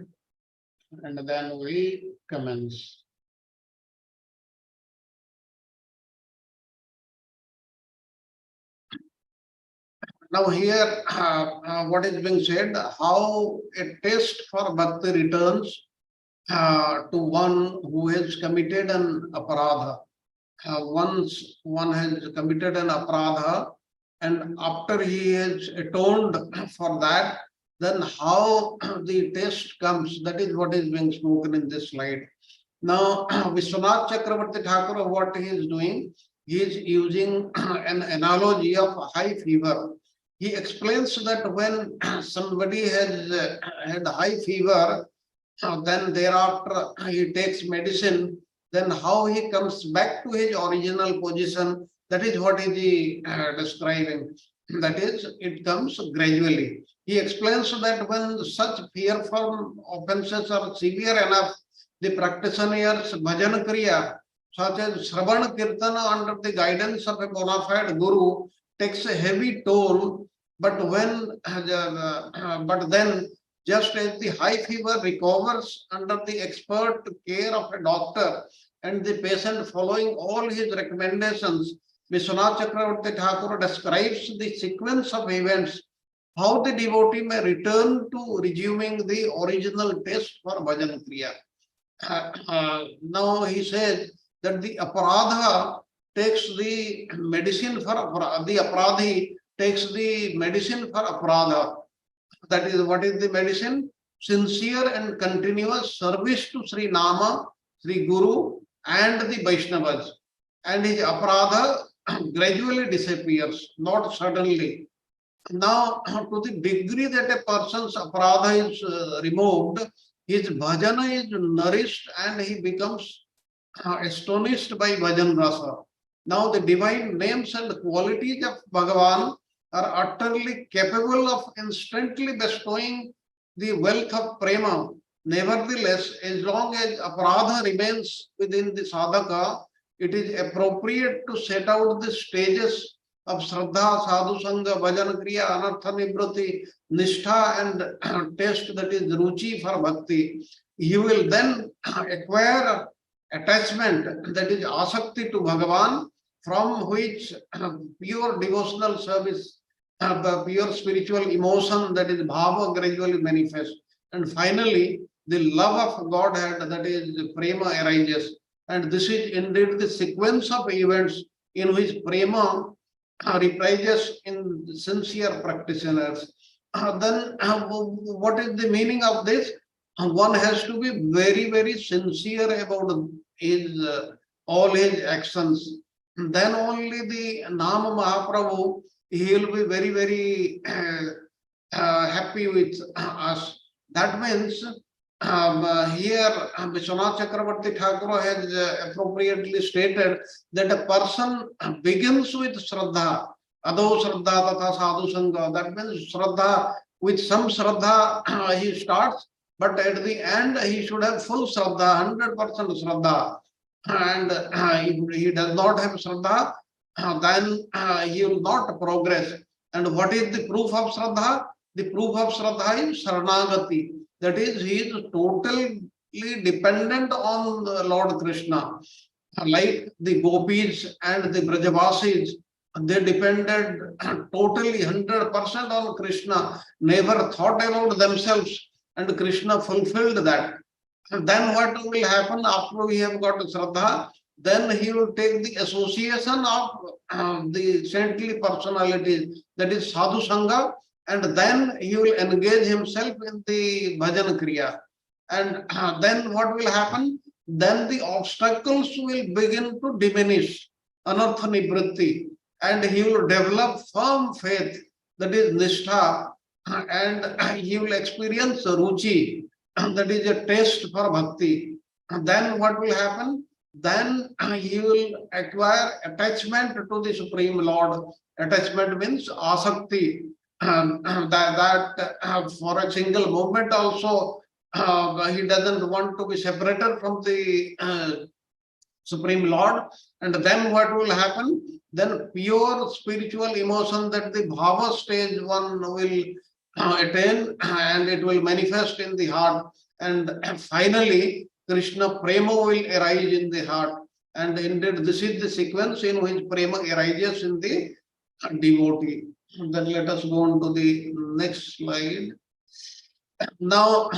and then we commence. Now here, what is being said, how a test for bhakti returns to one who has committed an aparadha. Once one has committed an aparadha, and after he has atoned for that, then how the test comes, that is what is being spoken in this slide. Now, Vishwanath Chakravarti Thakur, what he is doing, he is using an analogy of high fever. He explains that when somebody has had high fever, then thereafter he takes medicine, then how he comes back to his original position, that is what he is describing. That is, it comes gradually. He explains that when such fearful offenses are severe enough, the practitioner's bhajan kriya, such as Shravan Kirtana under the guidance of a bona fide guru, takes a heavy toll. But then, just as the high fever recovers under the expert care of a doctor and the patient following all his recommendations, Vishwanath Chakravarti Thakur describes the sequence of events, how the devotee may return to resuming the original taste for bhajan kriya. Now he says that the aparadha takes the medicine for the aparadhi takes the medicine for aparadha. That is, what is the medicine? Sincere and continuous service to Sri Nama, Sri Guru, and the Vaishnavas. And his aparadha gradually disappears, not suddenly. Now, to the degree that a person's aparadha is removed, his bhajana is nourished and he becomes astonished by bhajan rasa. Now, the divine names and qualities of Bhagavan are utterly capable of instantly bestowing the wealth of prema. Nevertheless, as long as aparadha remains within the sadhaka, it is appropriate to set out the stages of Shraddha, Sadhu Sangha, Bhajan Kriya, Anartha Nivrati, Nishtha, and taste, that is Ruchi for Bhakti. He will then acquire attachment, that is Asakti to Bhagavan, from which pure devotional service, pure spiritual emotion, that is Bhava, gradually manifests. And finally, the love of Godhead, that is Prema, arises. And this is indeed the sequence of events in which Prema reprises in sincere practitioners. Then what is the meaning of this? One has to be very, very sincere about his all his actions. Then only the Nama Mahaprabhu, he will be very, very happy with us. That means here Vishwanath Chakravarti Thakur has appropriately stated that a person begins with Shraddha, Adho Shraddha Tatha Sadhu Sangha. That means Shraddha, with some Shraddha he starts, but at the end he should have full Shraddha, 100% Shraddha. And if he does not have Shraddha, then he will not progress. And what is the proof of Shraddha? The proof of Shraddha is Saranagati. That is, his total dependent on the Lord Krishna. Like the gopis and the Brajavasis, they depended totally 100% on Krishna, never thought about themselves, and Krishna fulfilled that. And then what will happen after we have got Shraddha? Then he will take the association of the saintly personalities, that is Sadhu Sangha, and then he will engage himself in the bhajan kriya. And then what will happen? Then the obstacles will begin to diminish, anartha nivritti, and he will develop firm faith, that is nishtha, and he will experience ruchi, that is a taste for bhakti. Then what will happen? Then he will acquire attachment to the Supreme Lord. Attachment means asakti, that for a single moment also he doesn't want to be separated from the Supreme Lord. And then what will happen? Then pure spiritual emotion, that the bhava stage one will attain, and it will manifest in the heart. And finally, Krishna prema will arise in the heart. And indeed, this is the sequence in which prema arises in the devotee. Then let us go on to the next slide. Now,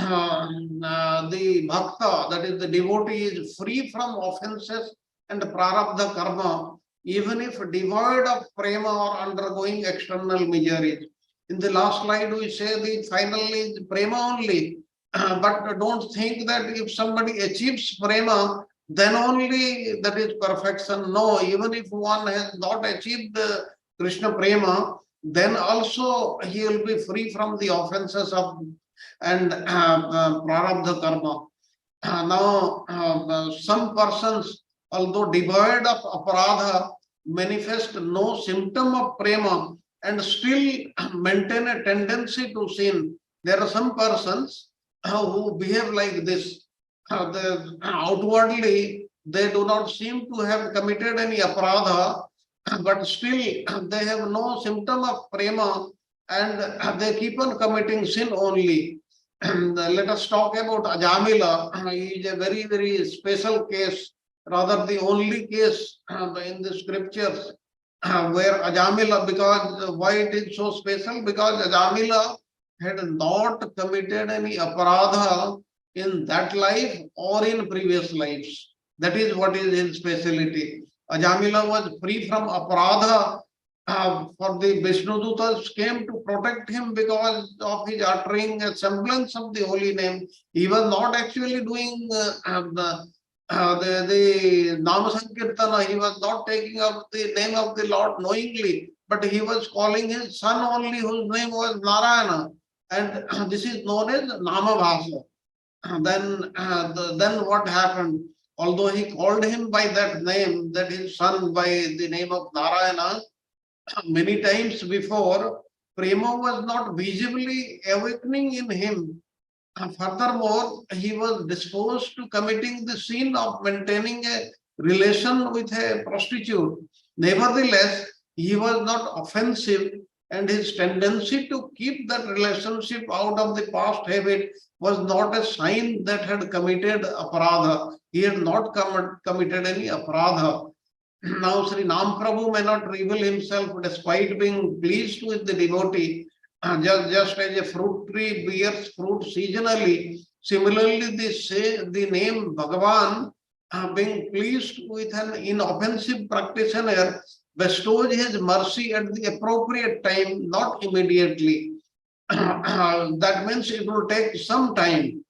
the bhakta, that is the devotee, is free from offenses and prarabdha karma, even if devoid of prema or undergoing external miseries. In the last slide, we say the final is prema only. But don't think that if somebody achieves prema, then only that is perfection. No, even if one has not achieved Krishna prema, then also he will be free from the offenses of and prarabdha karma. Now, some persons, although devoid of aparadha, manifest no symptom of prema and still maintain a tendency to sin. There are some persons who behave like this. Outwardly, they do not seem to have committed any aparadha, but still they have no symptom of prema, and they keep on committing sin only. And let us talk about Ajamila. He is a very, very special case, rather the only case in the scriptures where Ajamila, because why it is so special? Because Ajamila had not committed any aparadha in that life or in previous lives. That is what is his speciality. Ajamila was free from aparadha, for the Vishnudutas came to protect him because of his uttering a semblance of the holy name. He was not actually doing the Nama Sankirtana. He was not taking up the name of the Lord knowingly, but he was calling his son only, whose name was Narayana. And this is known as Namabhasa. Then what happened? Although he called him by that name, that his son by the name of Narayana, many times before, prema was not visibly awakening in him. Furthermore, he was disposed to committing the sin of maintaining a relation with a prostitute. Nevertheless, he was not offensive, and his tendency to keep that relationship out of the past habit was not a sign that had committed aparadha. He had not committed any aparadha. Now, Sri Nam Prabhu may not reveal himself despite being pleased with the devotee, just as a fruit tree bears fruit seasonally. Similarly, the name Bhagavan, being pleased with an inoffensive practitioner, bestows his mercy at the appropriate time, not immediately. That means it will take some time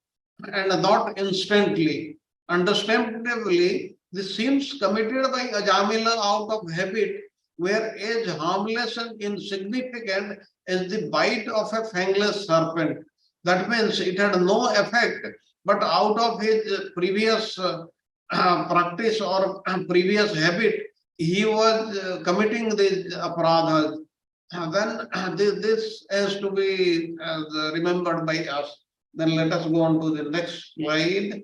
and not instantly. Understandably, the sins committed by Ajamila out of habit were as harmless and insignificant as the bite of a fangless serpent. That means it had no effect, but out of his previous practice or previous habit, he was committing these aparadhas. Then this has to be remembered by us. Then let us go on to the next slide.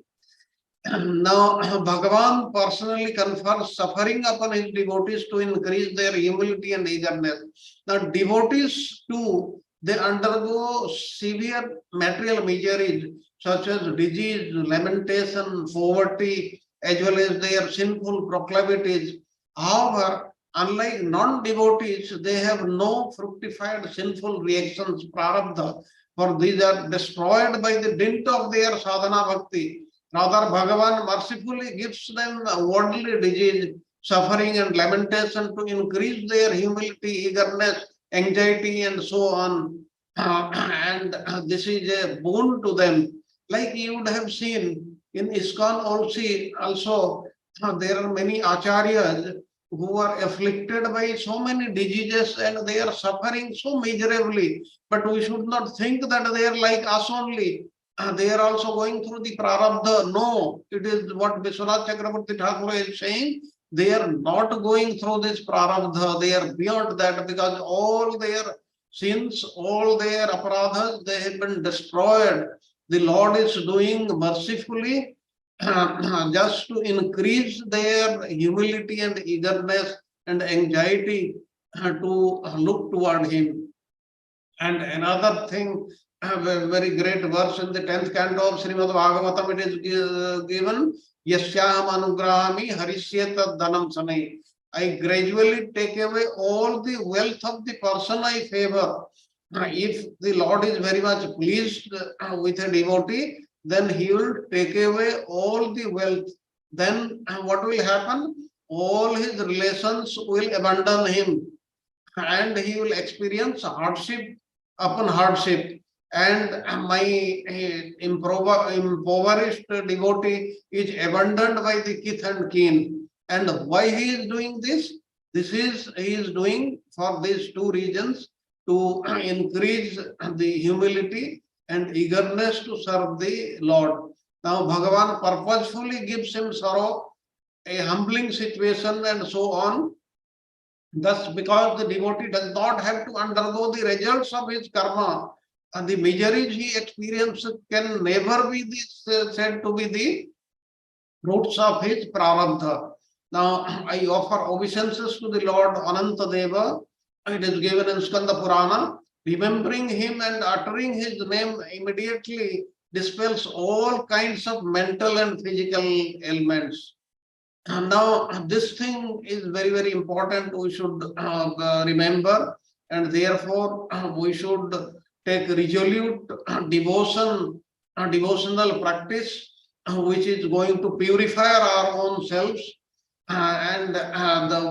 Now, Bhagavan personally confers suffering upon his devotees to increase their humility and eagerness. Now, devotees too they undergo severe material miseries such as disease, lamentation, poverty, as well as their sinful proclivities. However, unlike non-devotees, they have no fructified sinful reactions, prarabdha, for these are destroyed by the dint of their sadhana bhakti. Rather, Bhagavan mercifully gives them worldly disease, suffering, and lamentation to increase their humility, eagerness, anxiety, and so on. And this is a boon to them. Like you would have seen in ISKCON also there are many acharyas who are afflicted by so many diseases and they are suffering so miserably. But we should not think that they are like us only. They are also going through the prarabdha. No, it is what Vishwanath Chakravarti Thakur is saying. They are not going through this prarabdha. They are beyond that because all their sins, all their aparadhas, they have been destroyed. The Lord is doing mercifully just to increase their humility and eagerness and anxiety to look toward Him. And another thing, a very great verse in the 10th canto of Srimad Bhagavatam, it is given, Yasyam anugrahami harisyeta dhanam sanai. I gradually take away all the wealth of the person I favor. If the Lord is very much pleased with a devotee, then He will take away all the wealth. Then what will happen? All his relations will abandon him and he will experience hardship upon hardship. And my impoverished devotee is abandoned by the kith and kin. And why he is doing this? He is doing for these two reasons, to increase the humility and eagerness to serve the Lord. Now Bhagavan purposefully gives him sorrow, a humbling situation and so on. Thus, because the devotee does not have to undergo the results of his karma, and the miseries he experiences can never be said to be the fruits of his prarabdha. Now, I offer obeisances to the Lord Anantadeva. It is given in Skanda Purana. Remembering him and uttering his name immediately dispels all kinds of mental and physical ailments. And now, this thing is very, very important. We should remember, and therefore, we should take resolute devotional practice, which is going to purify our own selves. And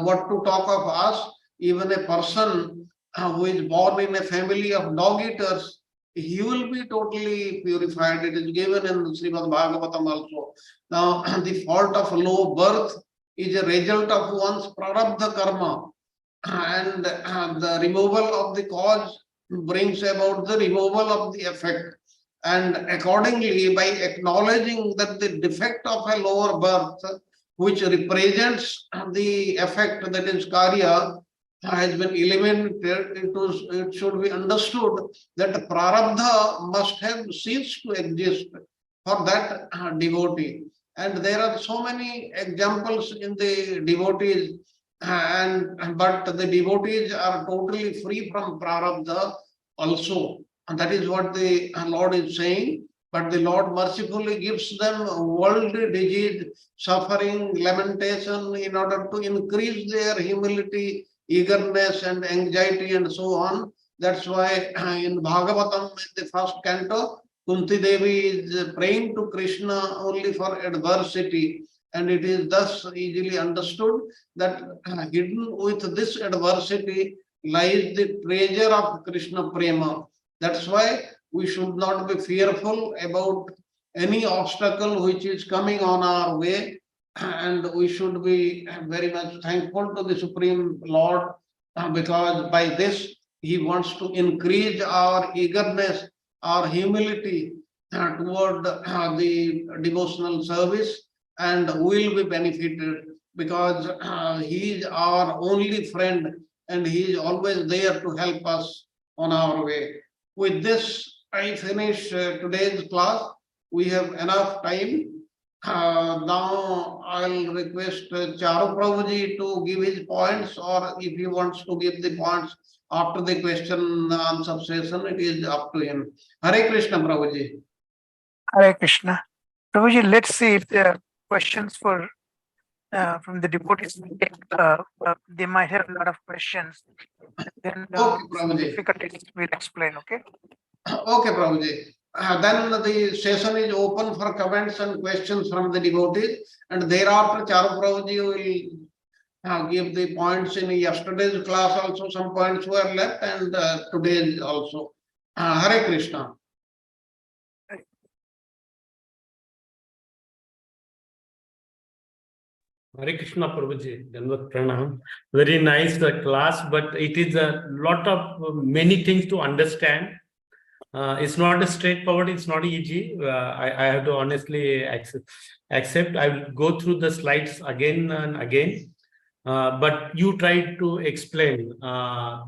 what to talk of us, even a person who is born in a family of dog eaters, he will be totally purified. It is given in Srimad Bhagavatam also. Now, the fault of low birth is a result of one's prarabdha karma, and the removal of the cause brings about the removal of the effect. And accordingly, by acknowledging that the defect of a lower birth, which represents the effect, that is karya, has been eliminated, it should be understood that prarabdha must have ceased to exist for that devotee. And there are so many examples in the devotees, but the devotees are totally free from prarabdha also. And that is what the Lord is saying. But the Lord mercifully gives them worldly disease, suffering, lamentation in order to increase their humility, eagerness and anxiety and so on. That's why in Bhagavatam, in the first canto, Kunti Devi is praying to Krishna only for adversity. And it is thus easily understood that hidden with this adversity lies the treasure of Krishna Prema. That's why we should not be fearful about any obstacle which is coming on our way. And we should be very much thankful to the Supreme Lord because by this He wants to increase our eagerness, our humility toward the devotional service, and we will be benefited because He is our only friend and He is always there to help us on our way. With this, I finish today's class. We have enough time. Now I'll request Charu Prabhuji to give his points, or if he wants to give the points after the question answer session, it is up to him. Hare Krishna, Prabhuji. Hare Krishna. Prabhuji, let's see if there are questions for from the devotees. They might have a lot of questions. Then Okay, Prabhuji. difficulties we'll explain, okay? Okay, Prabhuji. Then the session is open for comments and questions from the devotees, and thereafter Charu Prabhuji will give the points in yesterday's class. Also, some points were left, and today's also. Hare Krishna. Hare Krishna Prabhuji, Dandavat Pranam. Very nice class, but it is a lot of many things to understand. It's not a straightforward, it's not easy. I have to honestly accept. I will go through the slides again and again. But you tried to explain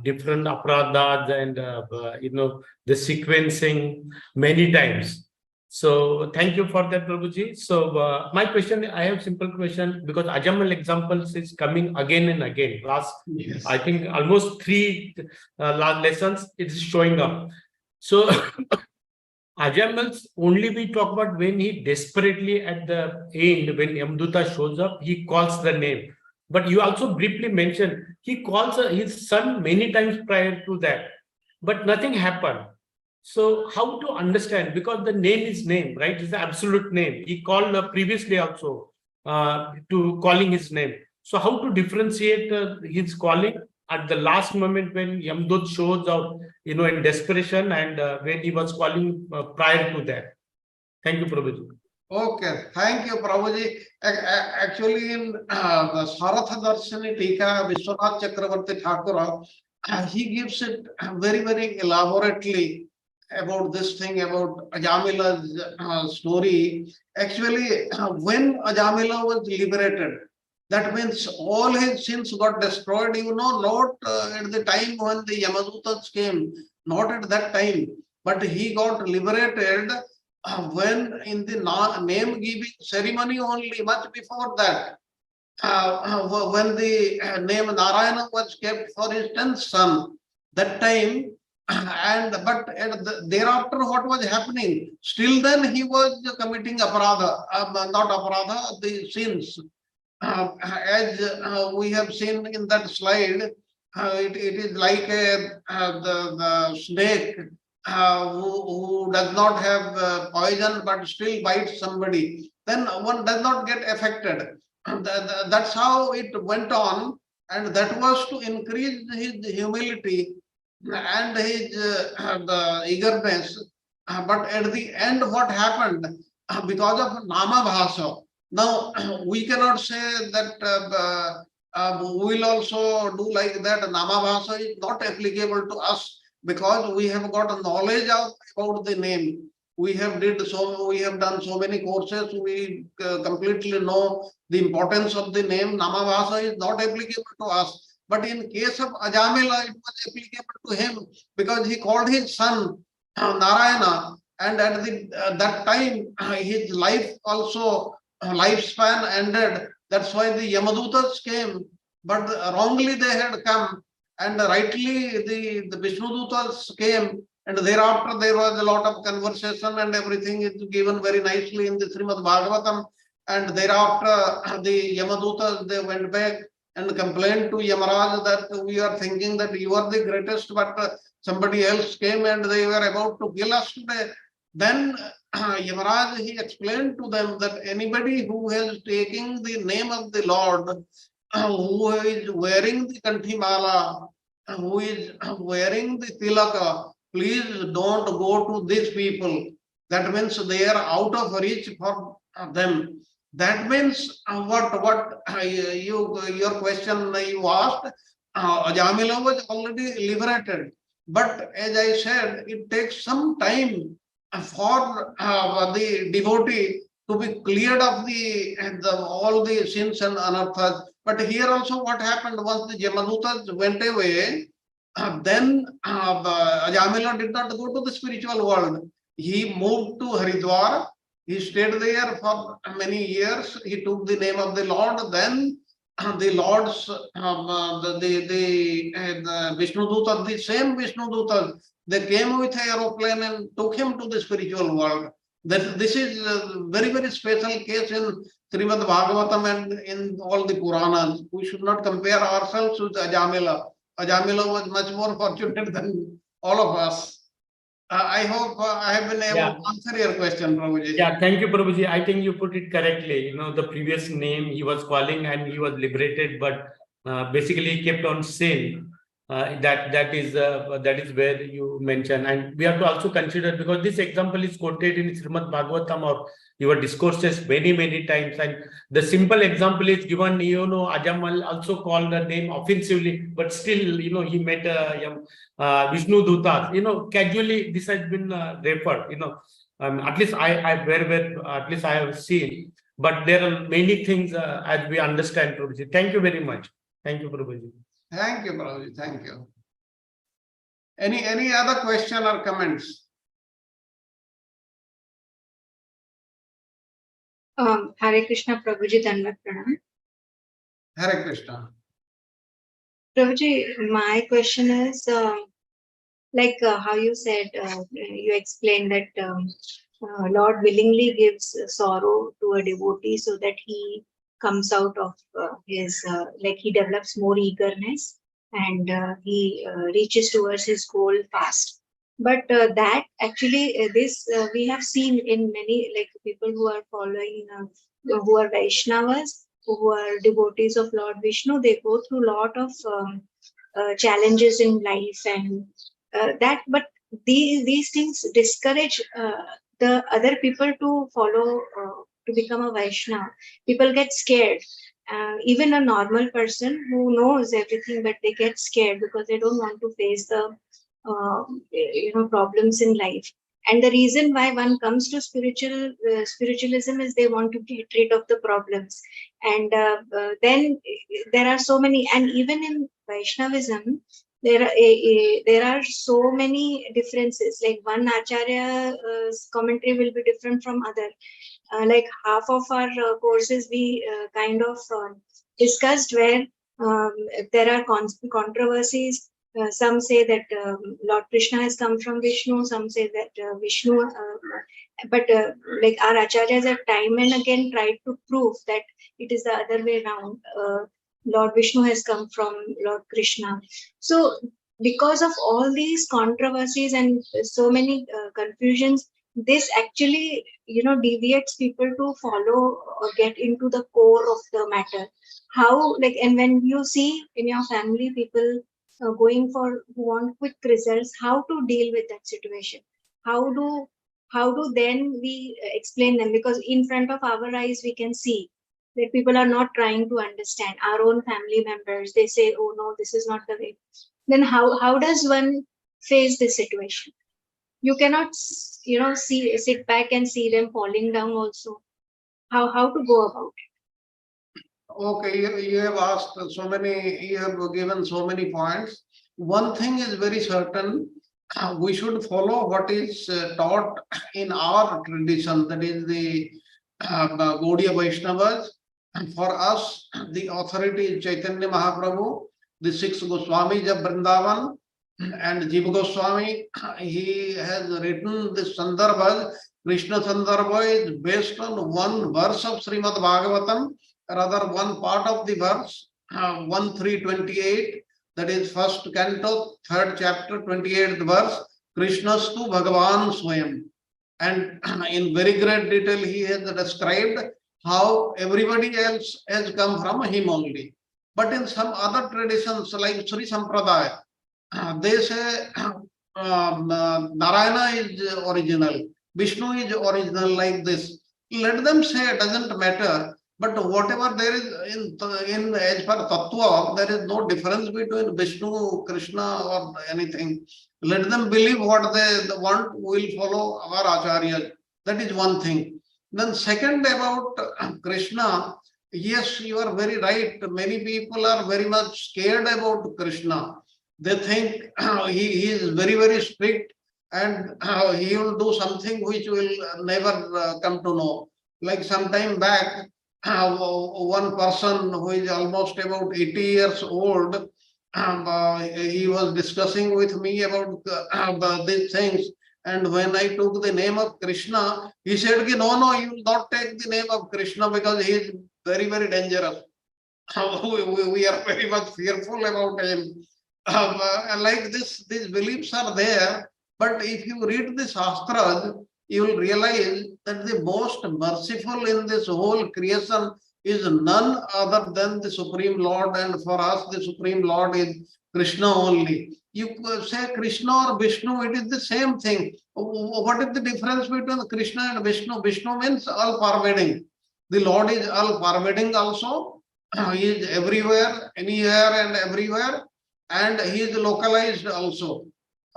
different apradhas and the sequencing many times. So thank you for that, Prabhuji. So my question, I have simple question, because Ajamal examples is coming again and again. Yes. I think almost 3 lessons it is showing up. So Ajamals only we talk about when he desperately at the end, when Yamduta shows up, he calls the name. But you also briefly mentioned he calls his son many times prior to that, but nothing happened. So how to understand? Because the name is name, right? It's the absolute name. He called previously also to calling his name. So how to differentiate his calling at the last moment when Yamdut shows up, in desperation, and when he was calling prior to that? Thank you, Prabhuji. Okay, thank you, Prabhuji. Actually, in the Saratha Darshani Tika, Vishwanath Chakravarti Thakur, he gives it very, very elaborately about this thing, about Ajamila's story. Actually, when Ajamila was liberated, that means all his sins got destroyed, not at the time when the Yamadutas came, not at that time, but he got liberated when in the name giving ceremony only, much before that, when the name Narayana was kept for his 10th son, that time, but thereafter what was happening? Still then he was committing aparadha, not aparadha, the sins. As we have seen in that slide, it is like the snake who does not have poison but still bites somebody, then one does not get affected. That's how it went on, and that was to increase his humility and his the eagerness. But at the end, what happened? Because of Nama Bhasa. Now, we cannot say that we will also do like that. Nama Bhasa is not applicable to us, because we have got a knowledge about the name. We have done so many courses. We completely know the importance of the name. Nama Bhasa is not applicable to us. But in case of Ajamila, it was applicable to him, because he called his son Narayana, and at that time his life also lifespan ended. That's why the Yamadutas came, but wrongly they had come, and rightly the Vishnudutas came, and thereafter there was a lot of conversation, and everything is given very nicely in the Srimad Bhagavatam. And thereafter the Yamadutas, they went back and complained to Yamaraj that we are thinking that you are the greatest, but somebody else came and they were about to kill us today. Then Yamaraj, he explained to them that anybody who is taking the name of the Lord, who is wearing the Kanthimala, who is wearing the Tilaka, please don't go to these people. That means they are out of reach for them. That means your question you asked, Ajamila was already liberated. But as I said, it takes some time for the devotee to be cleared of all the sins and anarthas. But here also what happened was the Yamadutas went away, then Ajamila did not go to the spiritual world. He moved to Haridwar, He stayed there for many years. He took the name of the Lord. Then the Lord's, the Vishnu Dutas, the same Vishnu Dutas, they came with an aeroplane and took him to the spiritual world. That this is a very, very special case in Srimad Bhagavatam and in all the Puranas. We should not compare ourselves with Ajamila. Ajamila was much more fortunate than all of us. I hope I have been able to answer your question, Prabhuji. Yeah, thank you, Prabhuji. I think you put it correctly. The previous name he was calling and he was liberated, but basically he kept on sin. That is where you mentioned, and we have to also consider, because this example is quoted in Srimad Bhagavatam or your discourses many times, and the simple example is given. Ajamal also called the name offensively, but still he met Vishnu Dutas. Casually this has been referred. At least at least I have seen, but there are many things as we understand, Prabhuji. Thank you very much. Thank you, Prabhuji. Thank you, Prabhuji. Thank you. Any other question or comments? Hare Krishna, Prabhuji, Dhanvat Pranam. Hare Krishna. Prabhuji, my question is, how you said, you explained that Lord willingly gives sorrow to a devotee so that he comes out of his, he develops more eagerness and he reaches towards his goal fast. But that actually, we have seen in many, people who are following, who are Vaishnavas, who are devotees of Lord Vishnu, they go through a lot of challenges in life and but these things discourage the other people to follow, to become a Vaishnava. People get scared. Even a normal person who knows everything, but they get scared because they don't want to face the problems in life. And the reason why one comes to spiritualism is they want to get rid of the problems. And then there are so many, and even in Vaishnavism, there are so many differences. Like one Acharya's commentary will be different from other. Half of our courses we kind of discussed where there are controversies. Some say that Lord Krishna has come from Vishnu. Some say that Vishnu, but our acharyas have time and again tried to prove that it is the other way around. Lord Vishnu has come from Lord Krishna. So because of all these controversies and so many confusions, this actually, deviates people to follow or get into the core of the matter. How, and when you see in your family people who want quick results, how to deal with that situation? How do then we explain them? Because in front of our eyes, we can see that people are not trying to understand. Our own family members, they say, oh no, this is not the way. Then how does one face this situation? You cannot, sit back and see them falling down also. How to go about it? Okay, you have asked so many, you have given so many points. One thing is very certain, we should follow what is taught in our tradition, that is the Gaudiya Vaishnavas. And for us, the authority is Chaitanya Mahaprabhu, the 6 Goswamis of Vrindavan, and Jiva Goswami. He has written this Sandarbha. Krishna Sandarbha is based on one verse of Srimad Bhagavatam, rather one part of the verse, 1.3.28, that is first canto, 3rd chapter, 28th verse, Krishnastu Bhagavan Swayam. And in very great detail, he has described how everybody else has come from him only. But in some other traditions, like Sri Sampradaya, they say Narayana is original, Vishnu is original, like this. Let them say, it doesn't matter. But whatever there is in as per Tattva, there is no difference between Vishnu, Krishna, or anything. Let them believe what they want, we will follow our Acharyas. That is one thing. Then second, about Krishna, yes, you are very right. Many people are very much scared about Krishna. They think he is very, very strict and he will do something which will never come to know. Like some time back, one person who is almost about 80 years old, he was discussing with me about these things. And when I took the name of Krishna, he said, no, no, you will not take the name of Krishna because he is very, very dangerous. We are very much fearful about him. Like this, these beliefs are there. But if you read the Shastras, you will realize that the most merciful in this whole creation is none other than the Supreme Lord. And for us, the Supreme Lord is Krishna only. You say Krishna or Vishnu, it is the same thing. What is the difference between Krishna and Vishnu? Vishnu means all pervading. The Lord is all pervading also. He is everywhere, anywhere and everywhere, and he is localized also.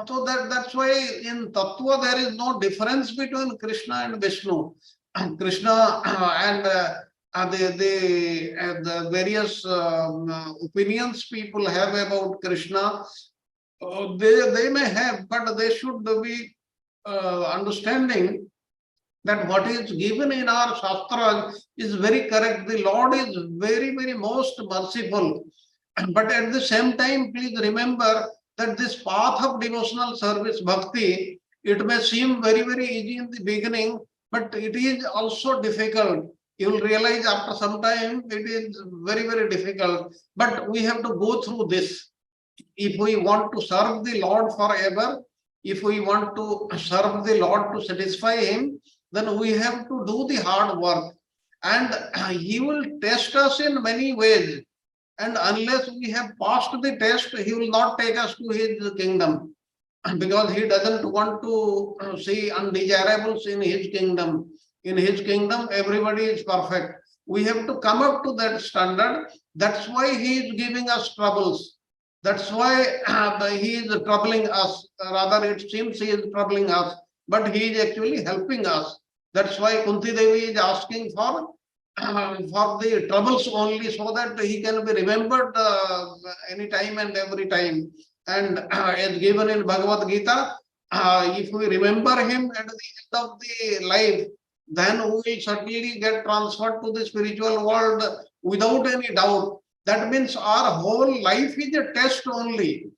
So that's why in Tattva there is no difference between Krishna and Vishnu. Krishna and the various opinions people have about Krishna, they may have, but they should be understanding that what is given in our Shastras is very correct. The Lord is very, very most merciful. But at the same time, please remember that this path of devotional service, bhakti, it may seem very, very easy in the beginning, but it is also difficult. You will realize after some time it is very, very difficult. But we have to go through this. If we want to serve the Lord forever, if we want to serve the Lord to satisfy Him, then we have to do the hard work. And He will test us in many ways. And unless we have passed the test, He will not take us to His kingdom. Because He doesn't want to see undesirables in His kingdom. In His kingdom, everybody is perfect. We have to come up to that standard. That's why He is giving us troubles. That's why He is troubling us. Rather, it seems He is troubling us, but He is actually helping us. That's why Kunti Devi is asking for the troubles only, so that He can be remembered any time and every time. And as given in Bhagavad Gita, if we remember Him at the end of the life, then we will certainly get transferred to the spiritual world without any doubt. That means our whole life is a test only.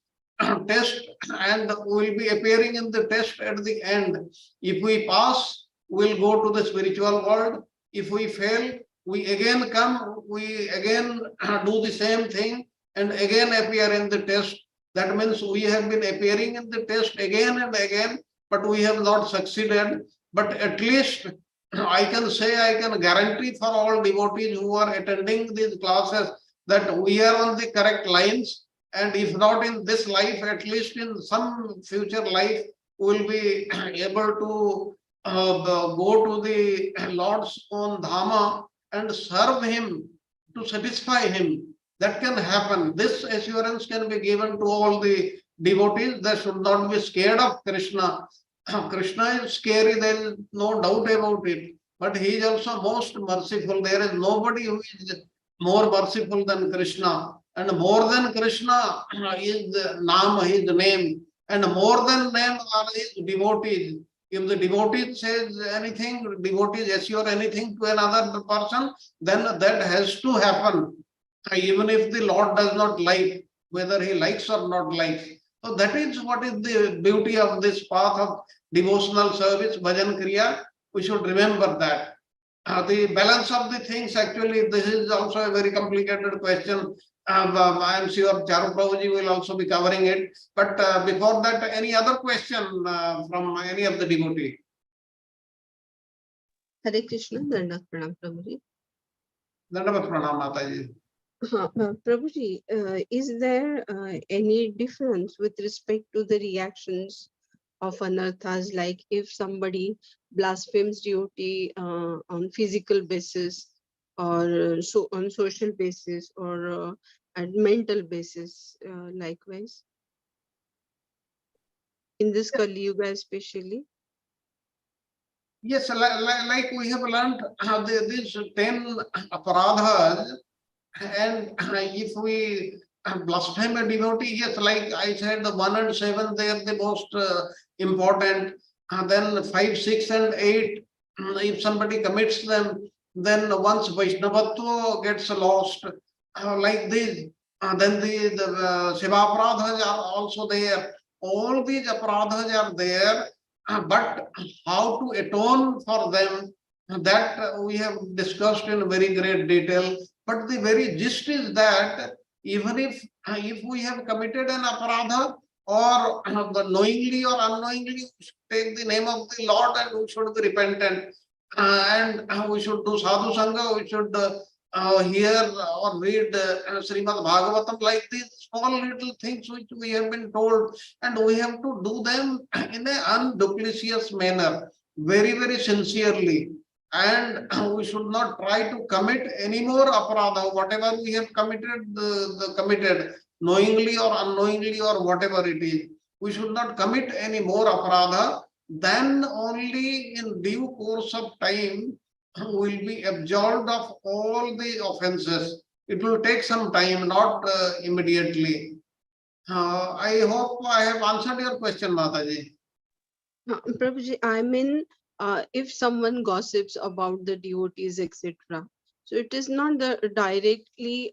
Test, and we will be appearing in the test at the end. If we pass, we will go to the spiritual world. If we fail, we again come, we again do the same thing and again appear in the test. That means we have been appearing in the test again and again, but we have not succeeded. But at least I can say, I can guarantee for all devotees who are attending these classes that we are on the correct lines. And if not in this life, at least in some future life, we will be able to go to the Lord's own Dhamma and serve Him, to satisfy Him. That can happen. This assurance can be given to all the devotees. They should not be scared of Krishna. Krishna is scary, there is no doubt about it. But He is also most merciful. There is nobody who is more merciful than Krishna. And more than Krishna is Naam, His name. And more than name are His devotees. If the devotee says anything, devotees assure anything to another person, then that has to happen. Even if the Lord does not like, whether He likes or not likes. So that is what is the beauty of this path of devotional service, bhajan kriya. We should remember that. The balance of the things, actually, this is also a very complicated question. I am sure Charu Prabhuji will also be covering it. But before that, any other question from any of the devotee? Hare Krishna, Dandavat Pranam, Prabhuji. Dandavat Pranam, Mataji. Prabhuji, is there any difference with respect to the reactions of anarthas, like if somebody blasphemes devotee on physical basis, or so on social basis, or at mental basis, likewise? In this Kali Yuga especially? Yes, like we have learned these 10 aparadhas, and if we blaspheme a devotee, yes, like I said, the 1 and 7, they are the most important. Then 5, 6, and 8, if somebody commits them, then once Vaishnavatva gets lost, like this, then the Seva Aparadhas are also there. All these aparadhas are there, but how to atone for them, that we have discussed in very great detail. But the very gist is that even if we have committed an aparadha, or knowingly or unknowingly, we should take the name of the Lord and we should be repentant. And we should do sadhu sangha, we should hear or read Srimad Bhagavatam, like these small little things which we have been told, and we have to do them in an unduplicitous manner, very, very sincerely. And we should not try to commit any more aparadha, whatever we have committed, committed, knowingly or unknowingly or whatever it is. We should not commit any more aparadha. Then only in due course of time will be absolved of all the offenses. It will take some time, not immediately. I hope I have answered your question, Mataji. Prabhuji, I mean, if someone gossips about the devotees, etc., so it is not directly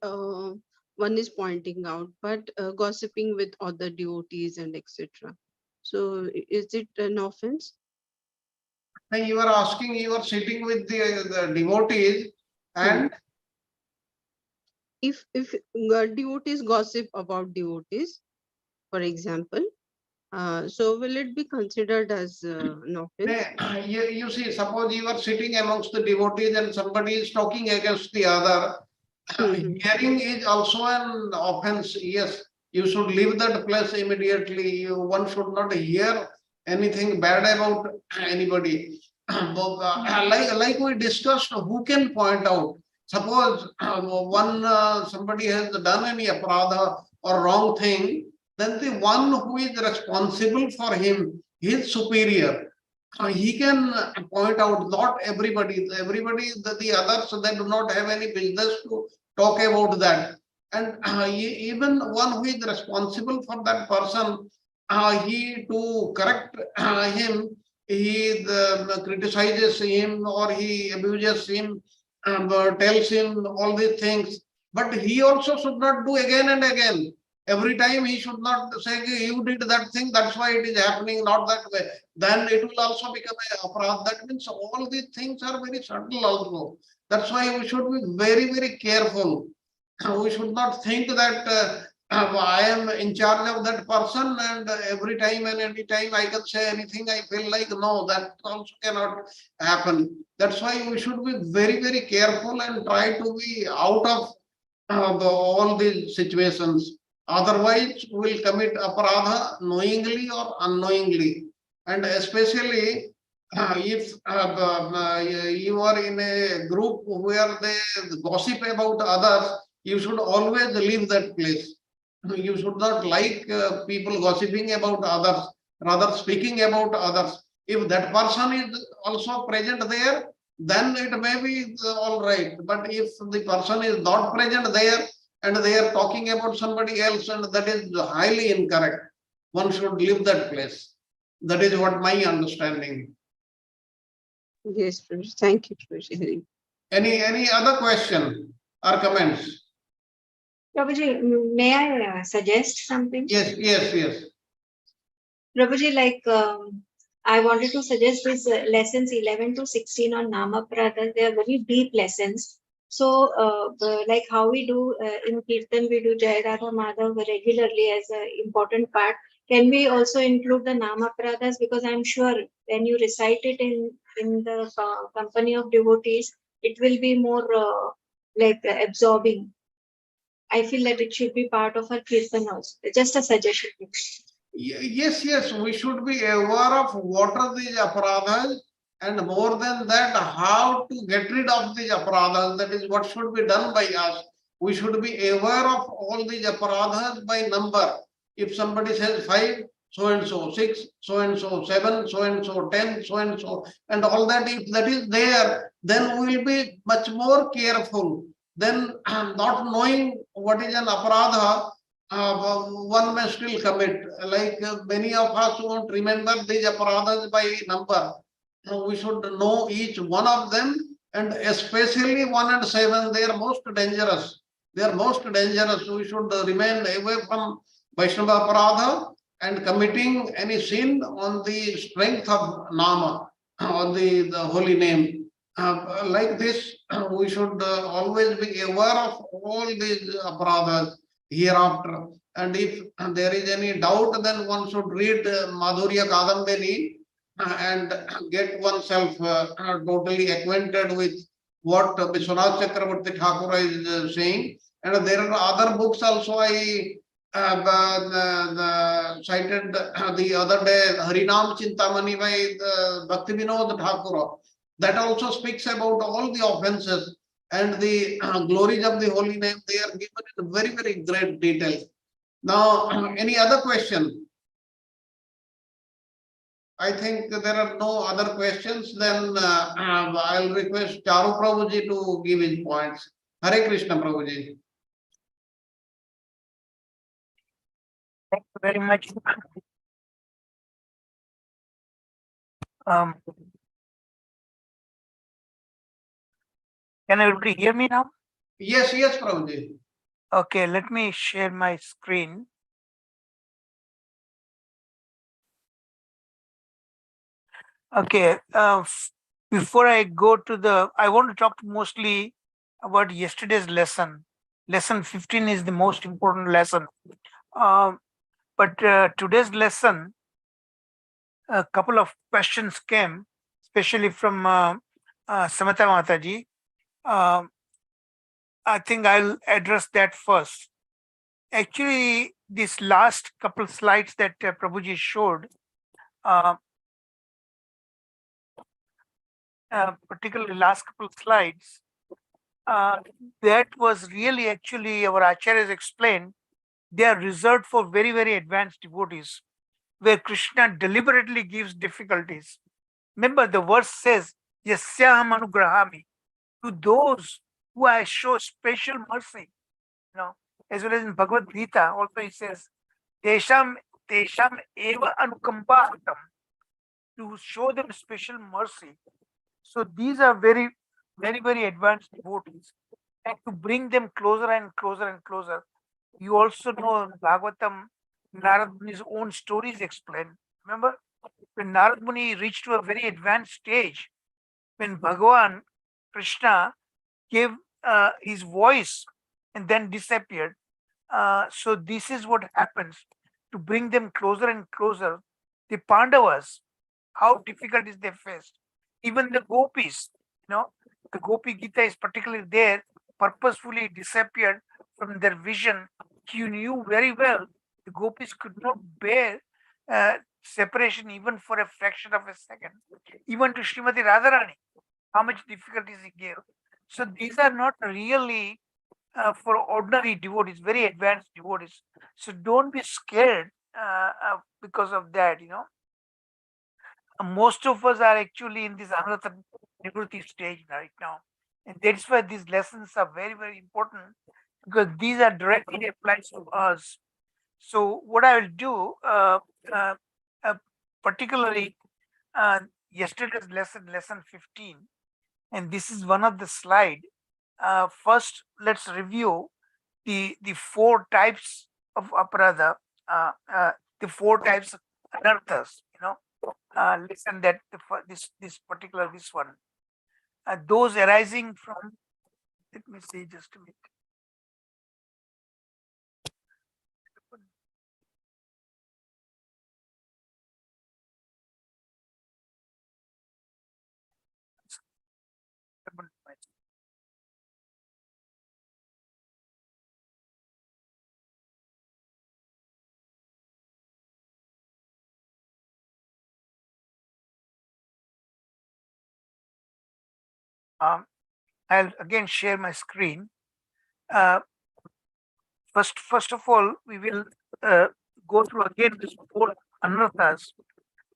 one is pointing out, but gossiping with other devotees and etc. So is it an offense? And you are asking, you are sitting with the devotees, and if devotees gossip about devotees, for example, so will it be considered as an offense? you see, suppose you are sitting amongst the devotees and somebody is talking against the other. Hearing is also an offense. Yes, you should leave that place immediately. One should not hear anything bad about anybody. Like we discussed, who can point out? Suppose somebody has done any aparadha or wrong thing, then the one who is responsible for him, his superior, he can point out. Not everybody, the others, they do not have any business to talk about that. And even one who is responsible for that person, he to correct him, he criticizes him or he abuses him, tells him all these things. But he also should not do again and again. Every time he should not say, you did that thing, that's why it is happening, not that way. Then it will also become a aparadha. That means all these things are very subtle also. That's why we should be very, very careful. We should not think that I am in charge of that person and every time and any time I can say anything I feel like. No, that also cannot happen. That's why we should be very, very careful and try to be out of all these situations. Otherwise, we will commit aparadha knowingly or unknowingly. And especially if you are in a group where they gossip about others, you should always leave that place. You should not like people gossiping about others, rather speaking about others. If that person is also present there, then it may be all right. But if the person is not present there and they are talking about somebody else, and that is highly incorrect, one should leave that place. That is what my understanding. Yes, Prabhuji. Thank you, Prabhuji. Any other question or comments? Prabhuji, may I suggest something? Yes. Prabhuji, like I wanted to suggest these lessons 11 to 16 on Namaprada. They are very deep lessons. So, like how we do in Kirtan, we do Jai Radha Madhav regularly as an important part. Can we also include the Namapradas? Because I'm sure when you recite it in the company of devotees, it will be more like absorbing. I feel that it should be part of our Kirtan also. Just a suggestion. Yes, we should be aware of what are these aparadhas, and more than that, how to get rid of these aparadhas. That is what should be done by us. We should be aware of all these aparadhas by number. If somebody says 5, so and so, 6, so and so, 7, so and so, 10, so and all that, if that is there, then we will be much more careful. Then not knowing what is an aparadha, one may still commit. Like many of us won't remember these aparadhas by number. We should know each one of them, and especially 1 and 7, they are most dangerous. They are most dangerous. We should remain away from Vaishnava aparadha and committing any sin on the strength of Nama, on the holy name. Like this, we should always be aware of all these aparadhas hereafter. And if there is any doubt, then one should read Madhurya Kadambini and get oneself totally acquainted with what Vishwanath Chakravarti Thakur is saying. And there are other books also I cited the other day, Harinam Chintamani by Bhakti Vinod Thakur. That also speaks about all the offenses and the glories of the holy name. They are given in very, very great detail. Now, any other question? I think there are no other questions. Then I'll request Charu Prabhuji to give his points. Hare Krishna Prabhuji. Thank you very much. Can everybody hear me now? Yes, yes, Prabhuji. Okay, let me share my screen. Okay, before I go to I want to talk mostly about yesterday's lesson. Lesson 15 is the most important lesson. But today's lesson, a couple of questions came, especially from Samata Mataji. I think I'll address that first. Actually, this last couple slides that Prabhuji showed, particularly last couple slides, that was really actually our acharyas explained, they are reserved for very, very advanced devotees, where Krishna deliberately gives difficulties. Remember, the verse says, Yasyaham anugrahami, to those who I show special mercy. As well as in Bhagavad Gita, also it says, Tesham eva anukampartam, to show them special mercy. So these are very, very, very advanced devotees. And to bring them closer and closer and closer. You also know in Bhagavatam, Narad Muni's own stories explain. Remember, when Narad Muni reached to a very advanced stage, when Bhagavan Krishna gave his voice and then disappeared. So this is what happens to bring them closer and closer. The Pandavas, how difficult is they faced. Even the gopis, the Gopi Gita is particularly there, purposefully disappeared from their vision. You knew very well the gopis could not bear separation even for a fraction of a second. Even to Srimati Radharani, how much difficulties he gave. So these are not really for ordinary devotees, very advanced devotees. So don't be scared because of that, Most of us are actually in this another nivritti stage right now. And that's why these lessons are very, very important, because these are directly applied to us. So what I will do, particularly yesterday's lesson 15, and this is one of the slide. First, let's review the 4 types of aparadha, the 4 types of anarthas. Listen that this particular one, those arising from. Let me see just a minute. I'll again share my screen. First of all, we will go through again this 4 anarthas.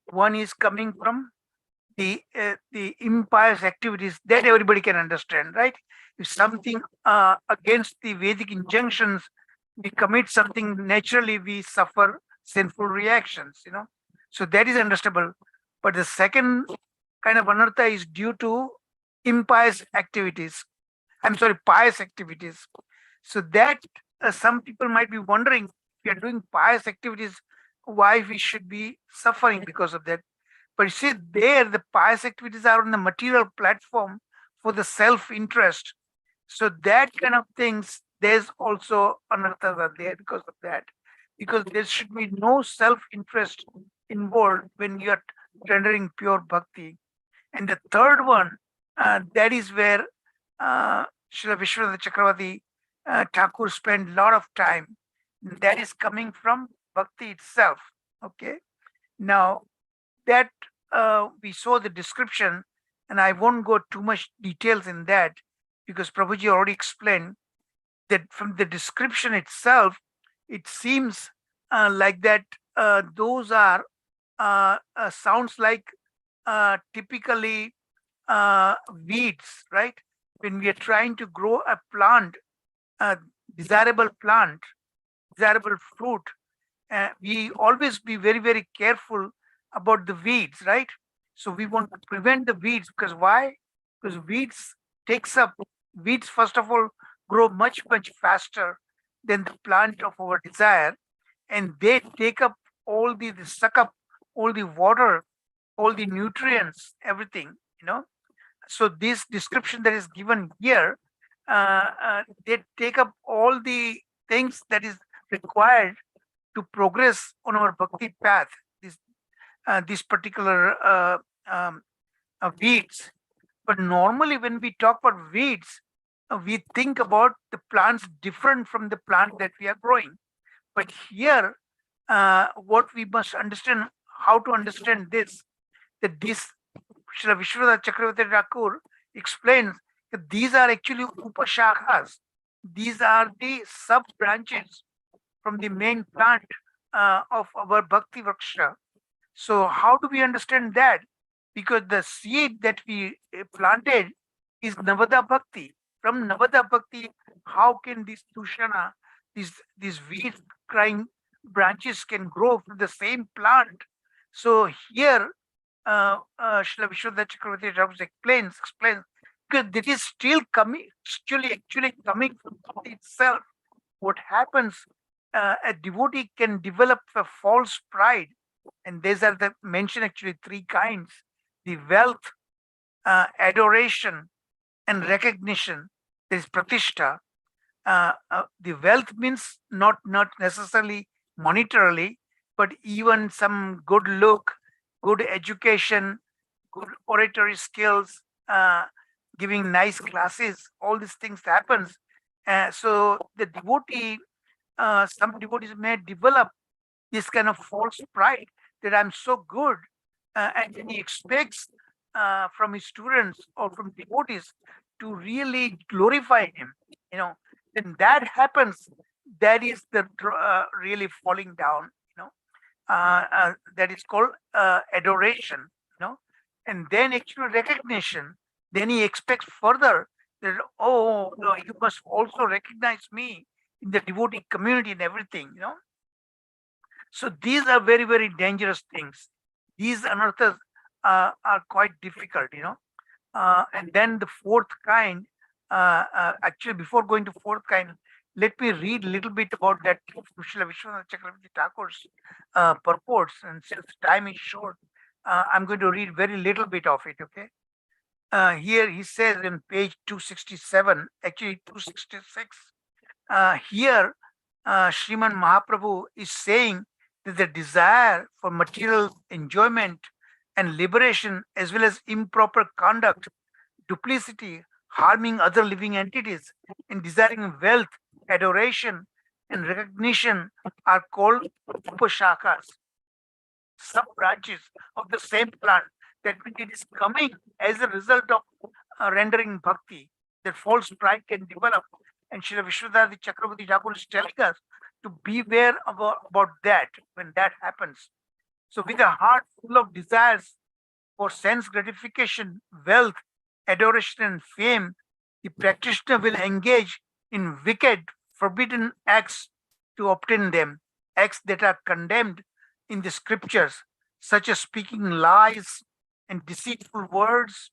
One is coming from the impious activities that everybody can understand, right? If something against the Vedic injunctions we commit something, naturally we suffer sinful reactions, So that is understandable. But the second kind of anartha is due to impious activities. I'm sorry, pious activities. So that some people might be wondering, if we are doing pious activities, why we should be suffering because of that. But you see, there the pious activities are on the material platform for the self-interest. So that kind of things, there's also anarthas are there because of that. Because there should be no self-interest involved when you are rendering pure bhakti. And the third one, that is where Srila Vishwanath Chakravarti Thakur spent a lot of time. That is coming from bhakti itself. Okay. Now that we saw the description, and I won't go too much details in that because Prabhuji already explained that from the description itself, it seems like that those are sounds like typically weeds, right? When we are trying to grow a plant, a desirable plant, desirable fruit, we always be very, very careful about the weeds, right? So we want to prevent the weeds because why? Because weeds first of all grow much, much faster than the plant of our desire. And they take up they suck up all the water, all the nutrients, everything, So this description that is given here, they take up all the things that is required to progress on our bhakti path. This particular weeds. But normally, when we talk about weeds, we think about the plants different from the plant that we are growing. But here, what we must understand, how to understand this, that this Srila Vishwanath Chakravarti Thakur explains that these are actually upashakhas. These are the sub branches from the main plant of our bhakti vriksha. So how do we understand that? Because the seed that we planted is Navada Bhakti. From Navada Bhakti, how can this Dushana, these weed crying branches can grow from the same plant? So here, Srila Vishwanath Chakravarti Thakur explains, because it is still coming, actually coming from Bhakti itself. What happens, a devotee can develop a false pride, and these are the mentioned actually three kinds: the wealth, adoration, and recognition. There is pratishtha. The wealth means not necessarily monetarily, but even some good look, good education, good oratory skills, giving nice classes. All these things happens. So the devotee, some devotees may develop this kind of false pride that I'm so good, and he expects from his students or from devotees to really glorify him. When that happens, that is the really falling down. That is called adoration. And then actual recognition. Then he expects further that, oh no, you must also recognize me in the devotee community and everything. So these are very, very dangerous things. These anarthas are quite difficult, and then the fourth kind, actually before going to fourth kind, let me read a little bit about that Srila Vishwanath Chakravarti Thakur's purports. And since time is short, I'm going to read very little bit of it, okay? Here he says in page 267, actually 266, here Sriman Mahaprabhu is saying that the desire for material enjoyment and liberation, as well as improper conduct, duplicity, harming other living entities, and desiring wealth, adoration, and recognition are called upashakas, sub branches of the same plant. That means it is coming as a result of rendering bhakti. That false pride can develop. And Srila Vishwanath Chakravarti Thakur is telling us to beware about that when that happens. So with a heart full of desires for sense gratification, wealth, adoration, and fame, the practitioner will engage in wicked, forbidden acts to obtain them, acts that are condemned in the scriptures, such as speaking lies and deceitful words,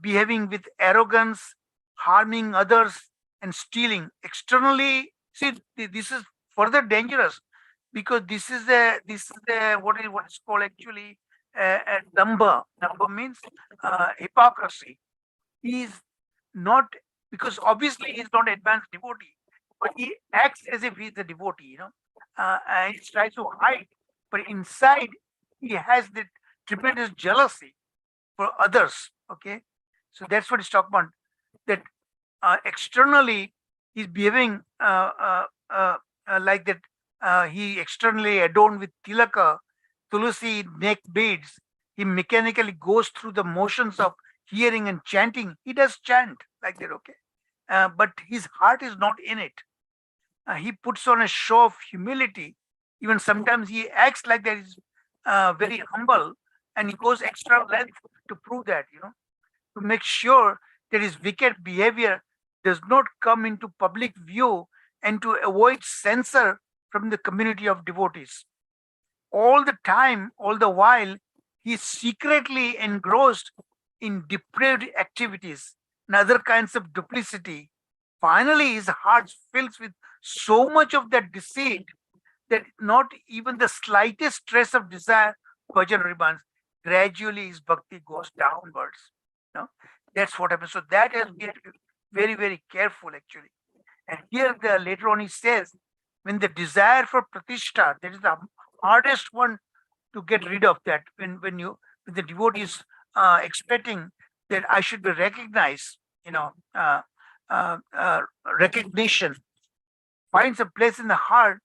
behaving with arrogance, harming others, and stealing. Externally, see, this is further dangerous because this is what is called actually a damba. Damba means hypocrisy. He is not, because obviously he is not advanced devotee, but he acts as if he is a devotee, and he tries to hide, but inside he has that tremendous jealousy for others. Okay, so that's what he's talking about. That externally he's behaving like that. He externally adorned with tilaka, tulsi neck beads. He mechanically goes through the motions of hearing and chanting. He does chant like that, okay? But his heart is not in it. He puts on a show of humility. Even sometimes he acts like that he's very humble, and he goes extra length to prove that, to make sure that his wicked behavior does not come into public view and to avoid censor from the community of devotees. All the time, all the while, he is secretly engrossed in depraved activities and other kinds of duplicity. Finally, his heart fills with so much of that deceit that not even the slightest trace of desire bhajan remains. Gradually, his bhakti goes downwards. That's what happens. So that has been very, very careful actually. And here later on he says, when the desire for pratishtha, that is the hardest one to get rid of that, when the devotee is expecting that I should be recognized, recognition finds a place in the heart,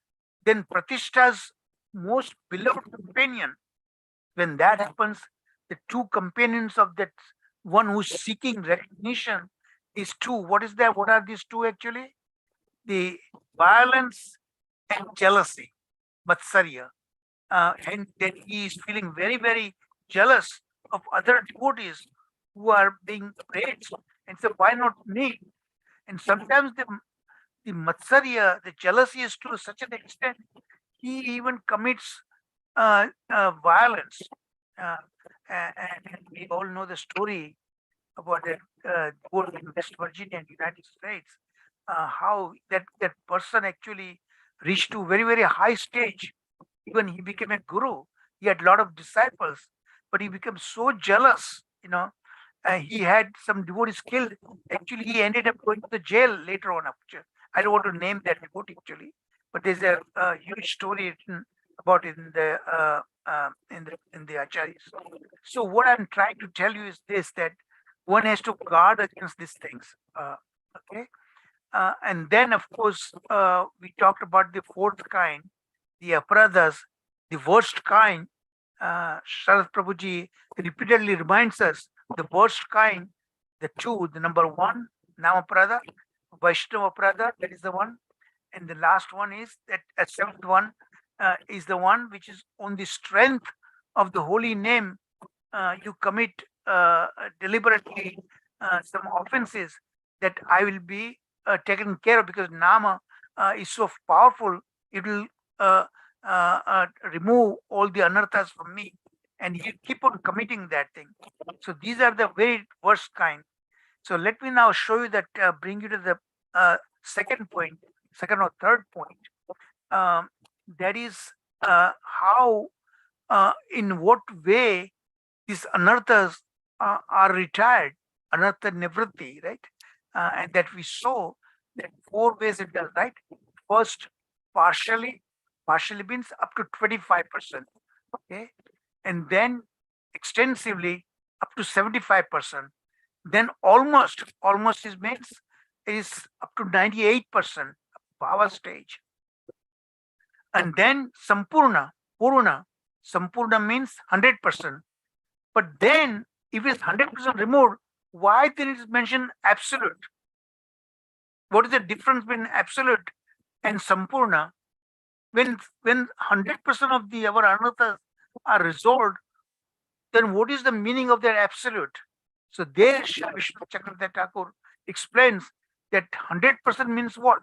then pratishtha's most beloved companion. When that happens, the two companions of that one who's seeking recognition is two. What is that? What are these two actually? The violence and jealousy, Matsarya. And then he is feeling very, very jealous of other devotees who are being praised. And so, why not me? And sometimes the Matsarya, the jealousy is to such an extent, he even commits violence. And we all know the story about that devotee in West Virginia, United States, how that person actually reached to very, very high stage. Even he became a guru. He had a lot of disciples, but he became so jealous, he had some devotees killed. Actually, he ended up going to the jail later on. I don't want to name that devotee actually, but there's a huge story written about it in the acharyas. So what I'm trying to tell you is this: that one has to guard against these things. Okay, and then of course we talked about the fourth kind, the aparadas, the worst kind. Sharad Prabhuji repeatedly reminds us the worst kind, the two, the number one, Namaprada, Vaishnava Prada, that is the one. And the last one is that a seventh one is the one which is on the strength of the holy name. You commit deliberately some offenses that I will be taken care of, because Nama is so powerful, it will remove all the anarthas from me, and you keep on committing that thing. So these are the very worst kind. So let me now show you that, bring you to the second point, second or third point. That is how, in what way these anarthas are retired, anartha nivritti, right? And that we saw that 4 ways it does, right? First, partially means up to 25%, okay? And then extensively up to 75%. Then almost is up to 98% bhava stage. And then Sampurna means 100%. But then if it's 100% removed, why then it is mentioned absolute? What is the difference between absolute and Sampurna? When 100% of our anarthas are resolved, then what is the meaning of that absolute? So there Vishnu Chakravarti Thakur explains that 100% means what?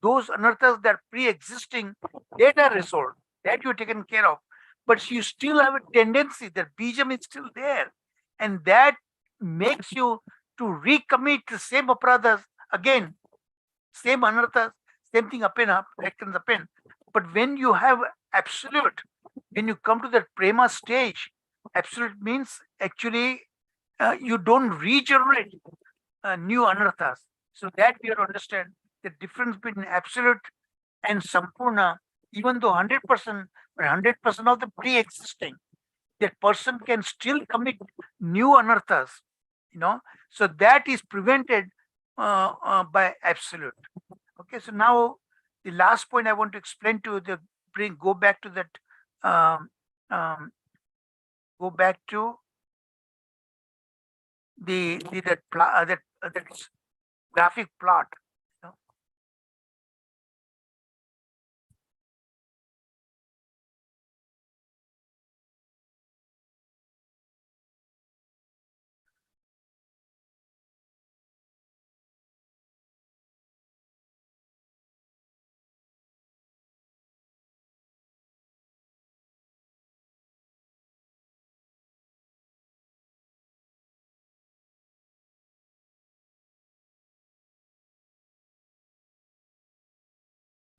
Those anarthas that are pre-existing, that are resolved, that you're taken care of. But you still have a tendency that bijam is still there. And that makes you to recommit the same aparadhas again, same anarthas, same thing up and up, actions up and. But when you have absolute, when you come to that prema stage, absolute means actually you don't regenerate new anarthas. So that we have to understand the difference between absolute and sampurna, even though 100%, 100% of the pre-existing, that person can still commit new anarthas, so that is prevented by absolute. Okay, so now the last point I want to explain to you, go back to that, go back to that graphic plot.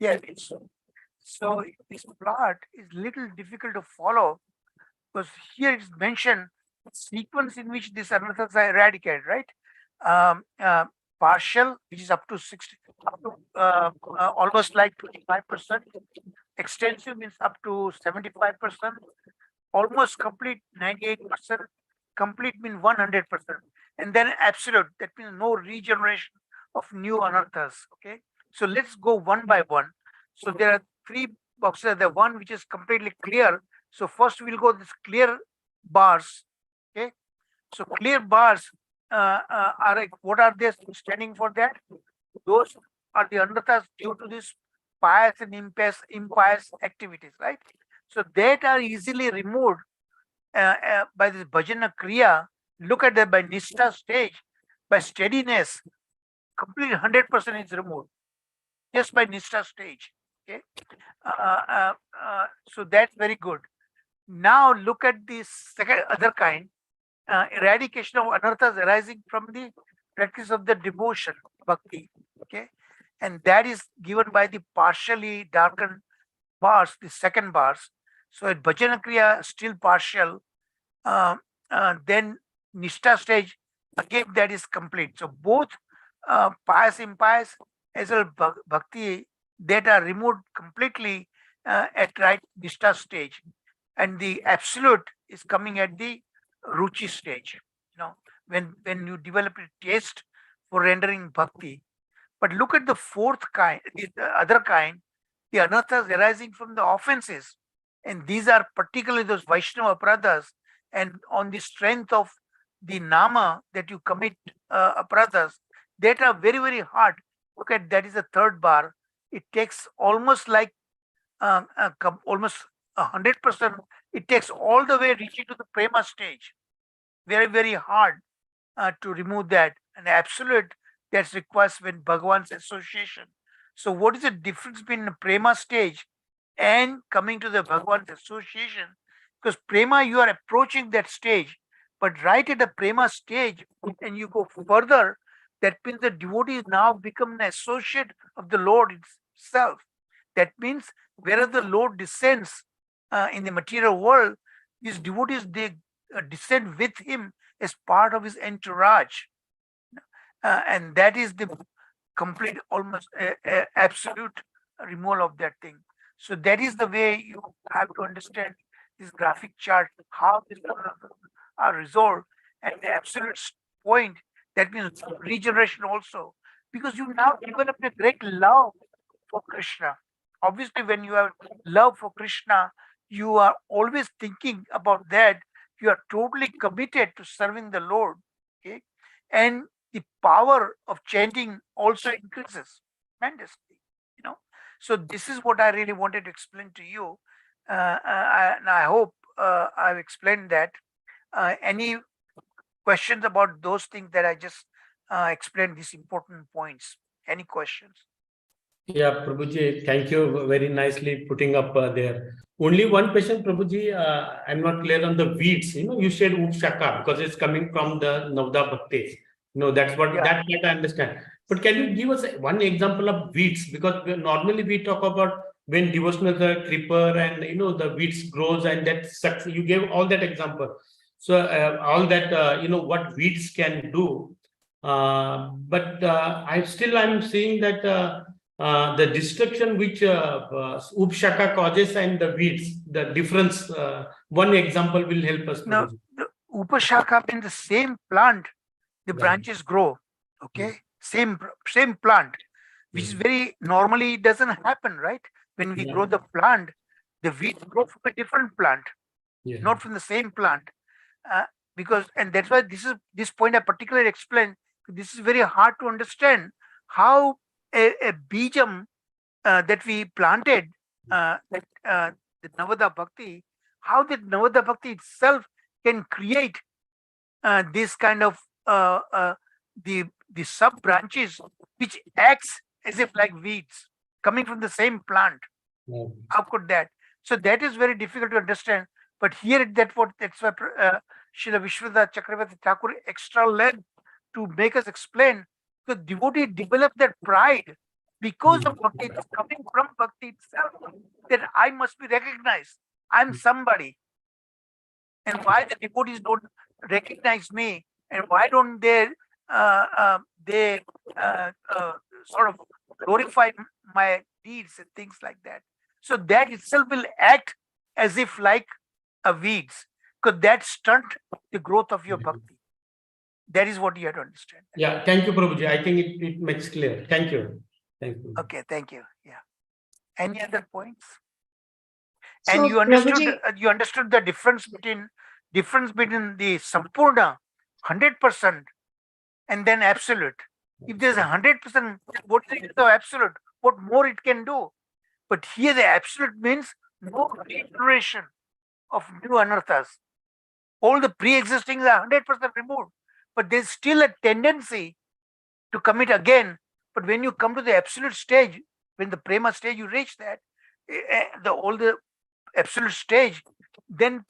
Yeah, so this plot is little difficult to follow because here it's mentioned sequence in which these anarthas are eradicated, right? Um, uh, Partial, which is up to 60, up to almost like 25%. Extensive means up to 75%. Almost complete 98%. Complete means 100%. And then absolute, that means no regeneration of new anarthas. Okay. So let's go one by one. So there are three boxes. The one which is completely clear. So first we'll go this clear bars. Okay. So clear bars are like, what are they standing for that? Those are the anarthas due to this pious and impious activities, right? So that are easily removed by this bhajana kriya. Look at that by nishta stage, by steadiness, complete 100% is removed just by nishta stage. Okay, so that's very good. Now look at this second other kind, eradication of anarthas arising from the practice of the devotion, bhakti. Okay, and that is given by the partially darkened bars, the second bars. So at bhajana kriya still partial, then nishta stage again that is complete. So both pious, impious as well bhakti that are removed completely at right nishta stage, and the absolute is coming at the ruchi stage. When you develop a taste for rendering bhakti. But look at the fourth kind, the other kind, the anarthas arising from the offenses, and these are particularly those Vaishnava aparadhas, and on the strength of the nama that you commit aparadhas, that are very, very hard. Look at that is the third bar. It takes almost like almost 100%. It takes all the way reaching to the prema stage. Very, very hard to remove that. And absolute that's requires when Bhagwan's association. So what is the difference between the prema stage and coming to the Bhagwan's association? Because prema, you are approaching that stage, but right at the prema stage, and you go further, that means the devotee is now become an associate of the Lord itself. That means whereas the Lord descends in the material world, these devotees, they descend with him as part of his entourage. And that is the complete, almost absolute removal of that thing. So that is the way you have to understand this graphic chart, how these are resolved at the absolute point. That means regeneration also, because you now develop a great love for Krishna. Obviously, when you have love for Krishna, you are always thinking about that. You are totally committed to serving the Lord. Okay, and the power of chanting also increases tremendously. So this is what I really wanted to explain to you, and I hope I've explained that. Any questions about those things that I just explained these important points. Any questions? Yeah, Prabhuji, thank you very nicely putting up there. Only one question, Prabhuji, I'm not clear on the weeds. You said Upshaka because it's coming from the Navda Bhaktis. That's what Yeah. that I understand. But can you give us one example of weeds? Because normally we talk about when devotional the creeper and the weeds grows and that sucks. You gave all that example. So all that what weeds can do. But I'm seeing that. The destruction which Upshaka causes and the weeds, the difference, one example will help us. Now, Prabhuji. the Upashaka in the same plant, the Right. branches grow. Okay, same plant, which is very normally it doesn't happen, right? When we grow the plant, the weeds grow from a different plant, Yeah. not from the same plant. Because and that's why this point I particularly explained. This is very hard to understand how a bijam that we planted, that the Navada Bhakti, how that Navada Bhakti itself can create this kind of the sub branches which acts as if like weeds coming from the same plant. Yeah. How could that? So that is very difficult to understand. But here that's why Srila Vishwanath Chakravarti Thakur extra length to make us explain. The devotee developed that pride because of bhakti. It's coming from bhakti itself, that I must be recognized. I'm somebody. And why the devotees don't recognize me, and why don't they sort of glorify my deeds and things like that? So that itself will act as if like a weeds, because that stunt the growth of your bhakti. That is what you have to understand. Yeah, thank you, Prabhuji. I think it makes clear. Thank you. Thank you. Okay, thank you. Yeah. Any other points? So, And you understood Prabhuji, the difference between the Sampurna, 100%, and then absolute. If there's 100%, what is the absolute? What more it can do? But here the absolute means no regeneration of new anarthas. All the pre-existing are 100% removed, but there's still a tendency to commit again. But when you come to the absolute stage, when the prema stage you reach that, all the absolute stage, then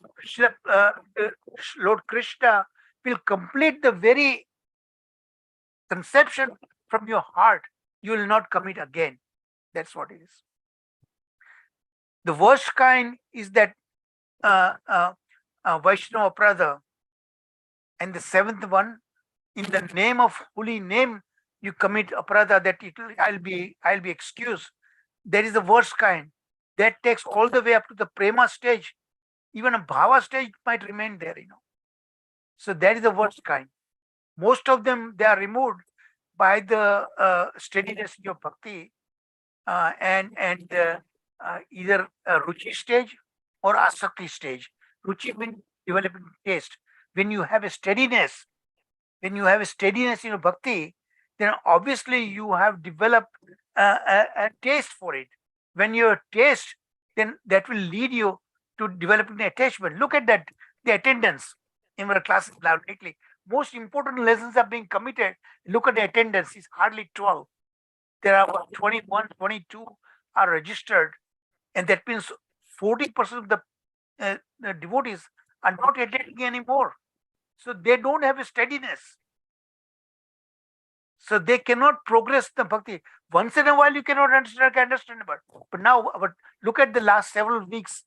Lord Krishna will complete the very conception from your heart. You will not commit again. That's what it is. The worst kind is that Vaishnava Aparadha, and the seventh one, in the name of holy name, you commit aparadha, that I'll be excused. That is the worst kind. That takes all the way up to the prema stage. Even a bhava stage might remain there, So that is the worst kind. Most of them, they are removed by the steadiness in your bhakti, and either ruchi stage or asakti stage. Ruchi means developing taste. When you have a steadiness, in your bhakti, then obviously you have developed a taste for it. When you taste, then that will lead you to developing the attachment. Look at that, the attendance in our classes lately. Most important lessons are being committed. Look at the attendance, it's hardly 12. There are about 21, 22 are registered, and that means 40% of the devotees are not attending anymore. So they don't have a steadiness. So they cannot progress the bhakti. Once in a while you cannot understand, but now, look at the last several weeks.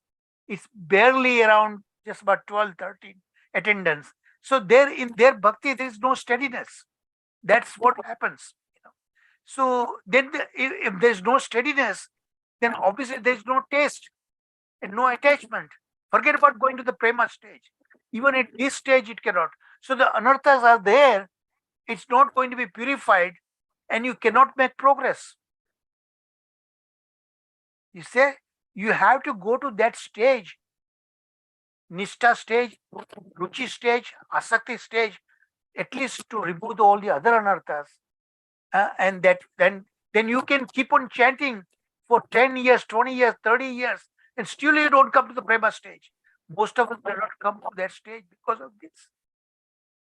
It's barely around just about 12, 13 attendance. So there in their bhakti, there is no steadiness. That's what happens. So then if there's no steadiness, then obviously there's no taste and no attachment. Forget about going to the prema stage. Even at this stage, it cannot. So the anarthas are there. It's not going to be purified, and you cannot make progress. You say you have to go to that stage, Nishtha stage, Ruchi stage, Asakti stage, at least to remove all the other anarthas. And that then you can keep on chanting for 10 years, 20 years, 30 years, and still you don't come to the prema stage. Most of us do not come to that stage because of this.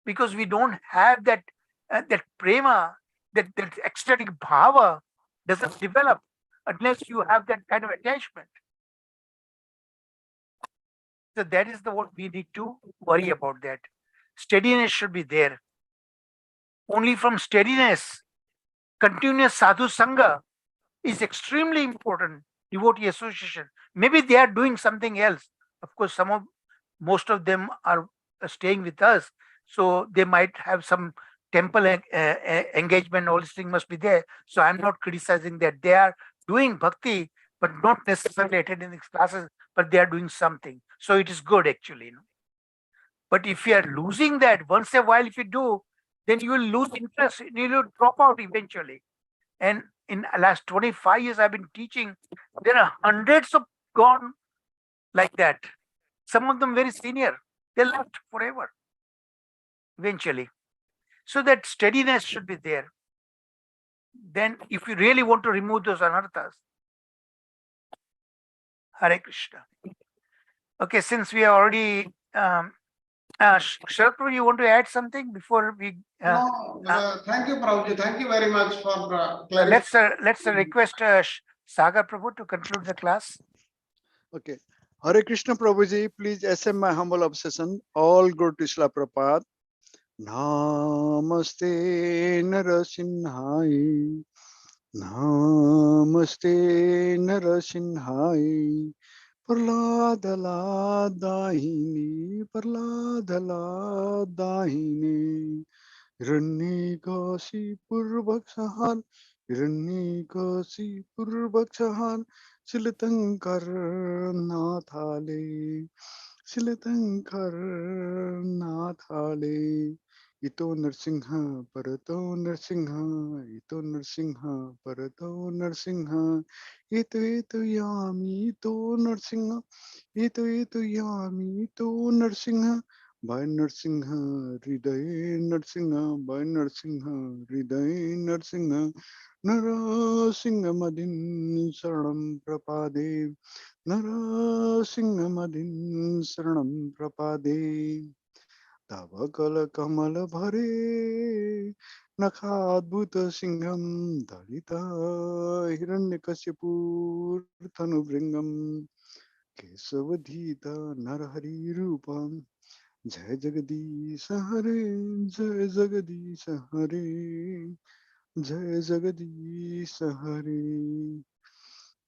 Because we don't have that that prema, that ecstatic bhava doesn't develop unless you have that kind of attachment. So that is the what we need to worry about that. Steadiness should be there. Only from steadiness, continuous sadhu sangha is extremely important. Devotee association. Maybe they are doing something else. Of course, most of them are staying with us, so they might have some temple engagement. All these things must be there. So I'm not criticizing that. They are doing bhakti, but not necessarily attending these classes, but they are doing something. So it is good actually. But if you are losing that once a while, if you do, then you will lose interest. You will drop out eventually. And in the last 25 years, I've been teaching. There are hundreds of gone like that. Some of them very senior. They left forever. Eventually. So that steadiness should be there. Then if you really want to remove those anarthas, Hare Krishna. Okay, since we are already Sharad Prabhu, you want to add something before we No, thank you, Prabhuji. Thank you very much for clarifying. let's request Sagar Prabhu to conclude the class. Okay. Hare Krishna Prabhuji, please accept my humble obsession. All go to Srila Prabhupada. Namaste Narasimhai. Namaste Narasimhai. Parladala Dahini. Parladala Dahini. Hiranyakasi Purvaksahan. Hiranyakasi Purvaksahan. Silatankar Nathale. Silatankar Nathale. Ito Narsingha, Parato Narsingha, Ito Narsingha, Parato Narsingha, Ito Yami, Ito Narsingha, Ito Yami, Ito Narsingha, by Narsingha, Hriday Narsingha, by Narsingha, Hriday Narsingha, Narasingha Madin Saranam Prapade, Narasingha Madin Saranam Prapade. Tavakala Kamala Bhare Nakadbhuta Singham Dalita Hiranyakasipur Thanubringam Kesavadhita Narahari Rupam Jai Jagadish Hare Jai Jagadish Hare Jai Jagadish Hare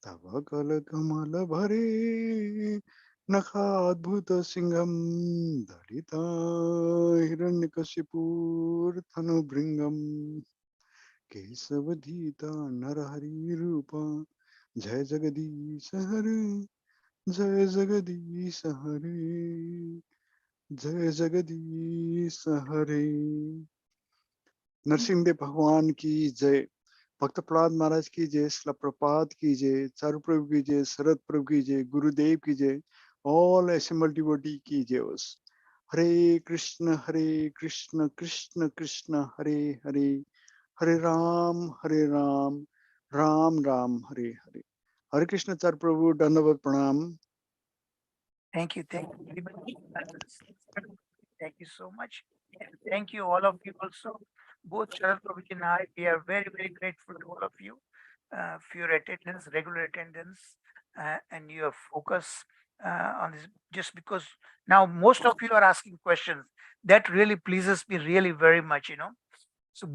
Tavakala Kamala Bhare Nakadbhuta Singham Dalita Hiranyakasipur Thanubringam Kesavadhita Narahari Rupa Jai Jagadish Hare Jai Jagadish Hare Jai Jagadish Hare Narasimhadeva भगवान की जय भक्त प्रहलाद महाराज की जय श्रील प्रपात की जय चारु प्रभु की जय शरद प्रभु की जय गुरुदेव की जय ऑल assembled devotee की जय हरे कृष्ण कृष्ण कृष्ण हरे हरे हरे राम राम राम हरे हरे हरे कृष्ण चारु प्रभु दंडवत प्रणाम Thank you very much. Thank you so much. And thank you all of you also. Both Sharad Prabhuji and I, we are very grateful to all of you for your attendance, regular attendance, and your focus on this. Just because now most of you are asking questions, that really pleases me really very much. So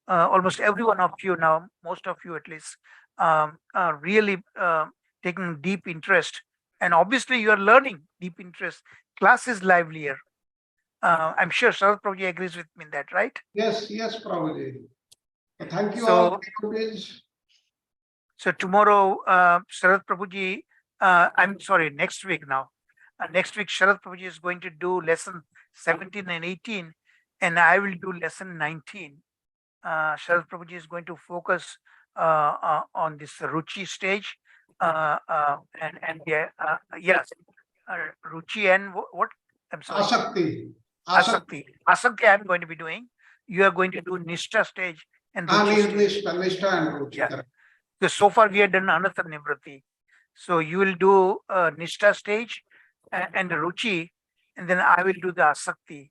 almost every one of you now, most of you at least, are really taking deep interest, and obviously you are learning deep interest. Class is livelier. I'm sure Sharad Prabhuji agrees with me in that, right? Yes, Prabhuji. Thank you So- all. Devotees. So tomorrow, Sharad Prabhuji, I'm sorry, next week now. Next week, Sharad Prabhuji is going to do lesson 17 and 18, and I will do lesson 19. Sharad Prabhuji is going to focus on this Ruchi stage, yes, Ruchi and what? I'm sorry. Asakti. Asakti I'm going to be doing. You are going to do Nishtha stage and Ruchi stage. Nishtha and Ruchi. Yeah. Correct. So far we have done Anatha Nivrati. So you will do Nishtha stage and Ruchi, and then I will do the Asakti.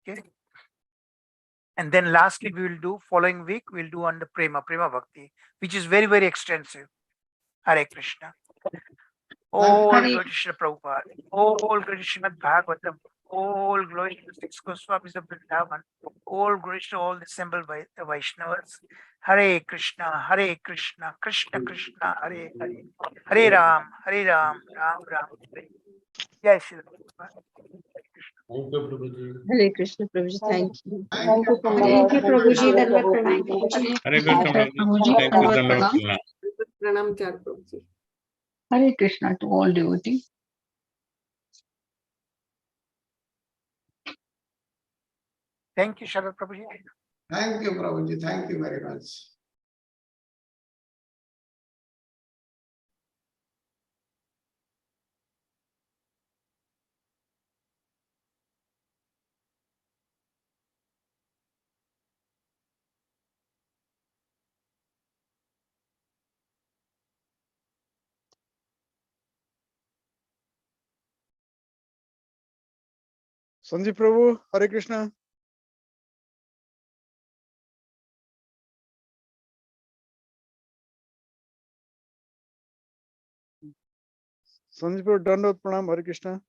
Okay. And then lastly, we will do following week, we'll do on the Prema Bhakti, which is very, very extensive. Hare Krishna. All Hare- glory to Srila Prabhupada. All glory to Srimad Bhagavatam. All glory to the six Goswamis of Vrindavan. All glory to all the assembled Vaishnavas. Hare Krishna, Krishna Krishna, Hare Hare. Hare Ram, Ram Ram, Hare. Jai Srila Prabhupada. Thank you, Prabhuji. Hare Krishna, Prabhuji. Thank you. Thank you. Thank you, Prabhuji. Dandavat pranam, Prabhuji. Hare Krishna, Prabhuji. Thank you, Dandavat Pranam. Pranam Char Prabhuji. Hare Krishna to all devotees. Thank you, Sharad Prabhuji. Thank you, Prabhuji. Thank you very much. Sanjeev Prabhu, Hare Krishna. Sanjeev Prabhu, Dandavat Pranam, Hare Krishna.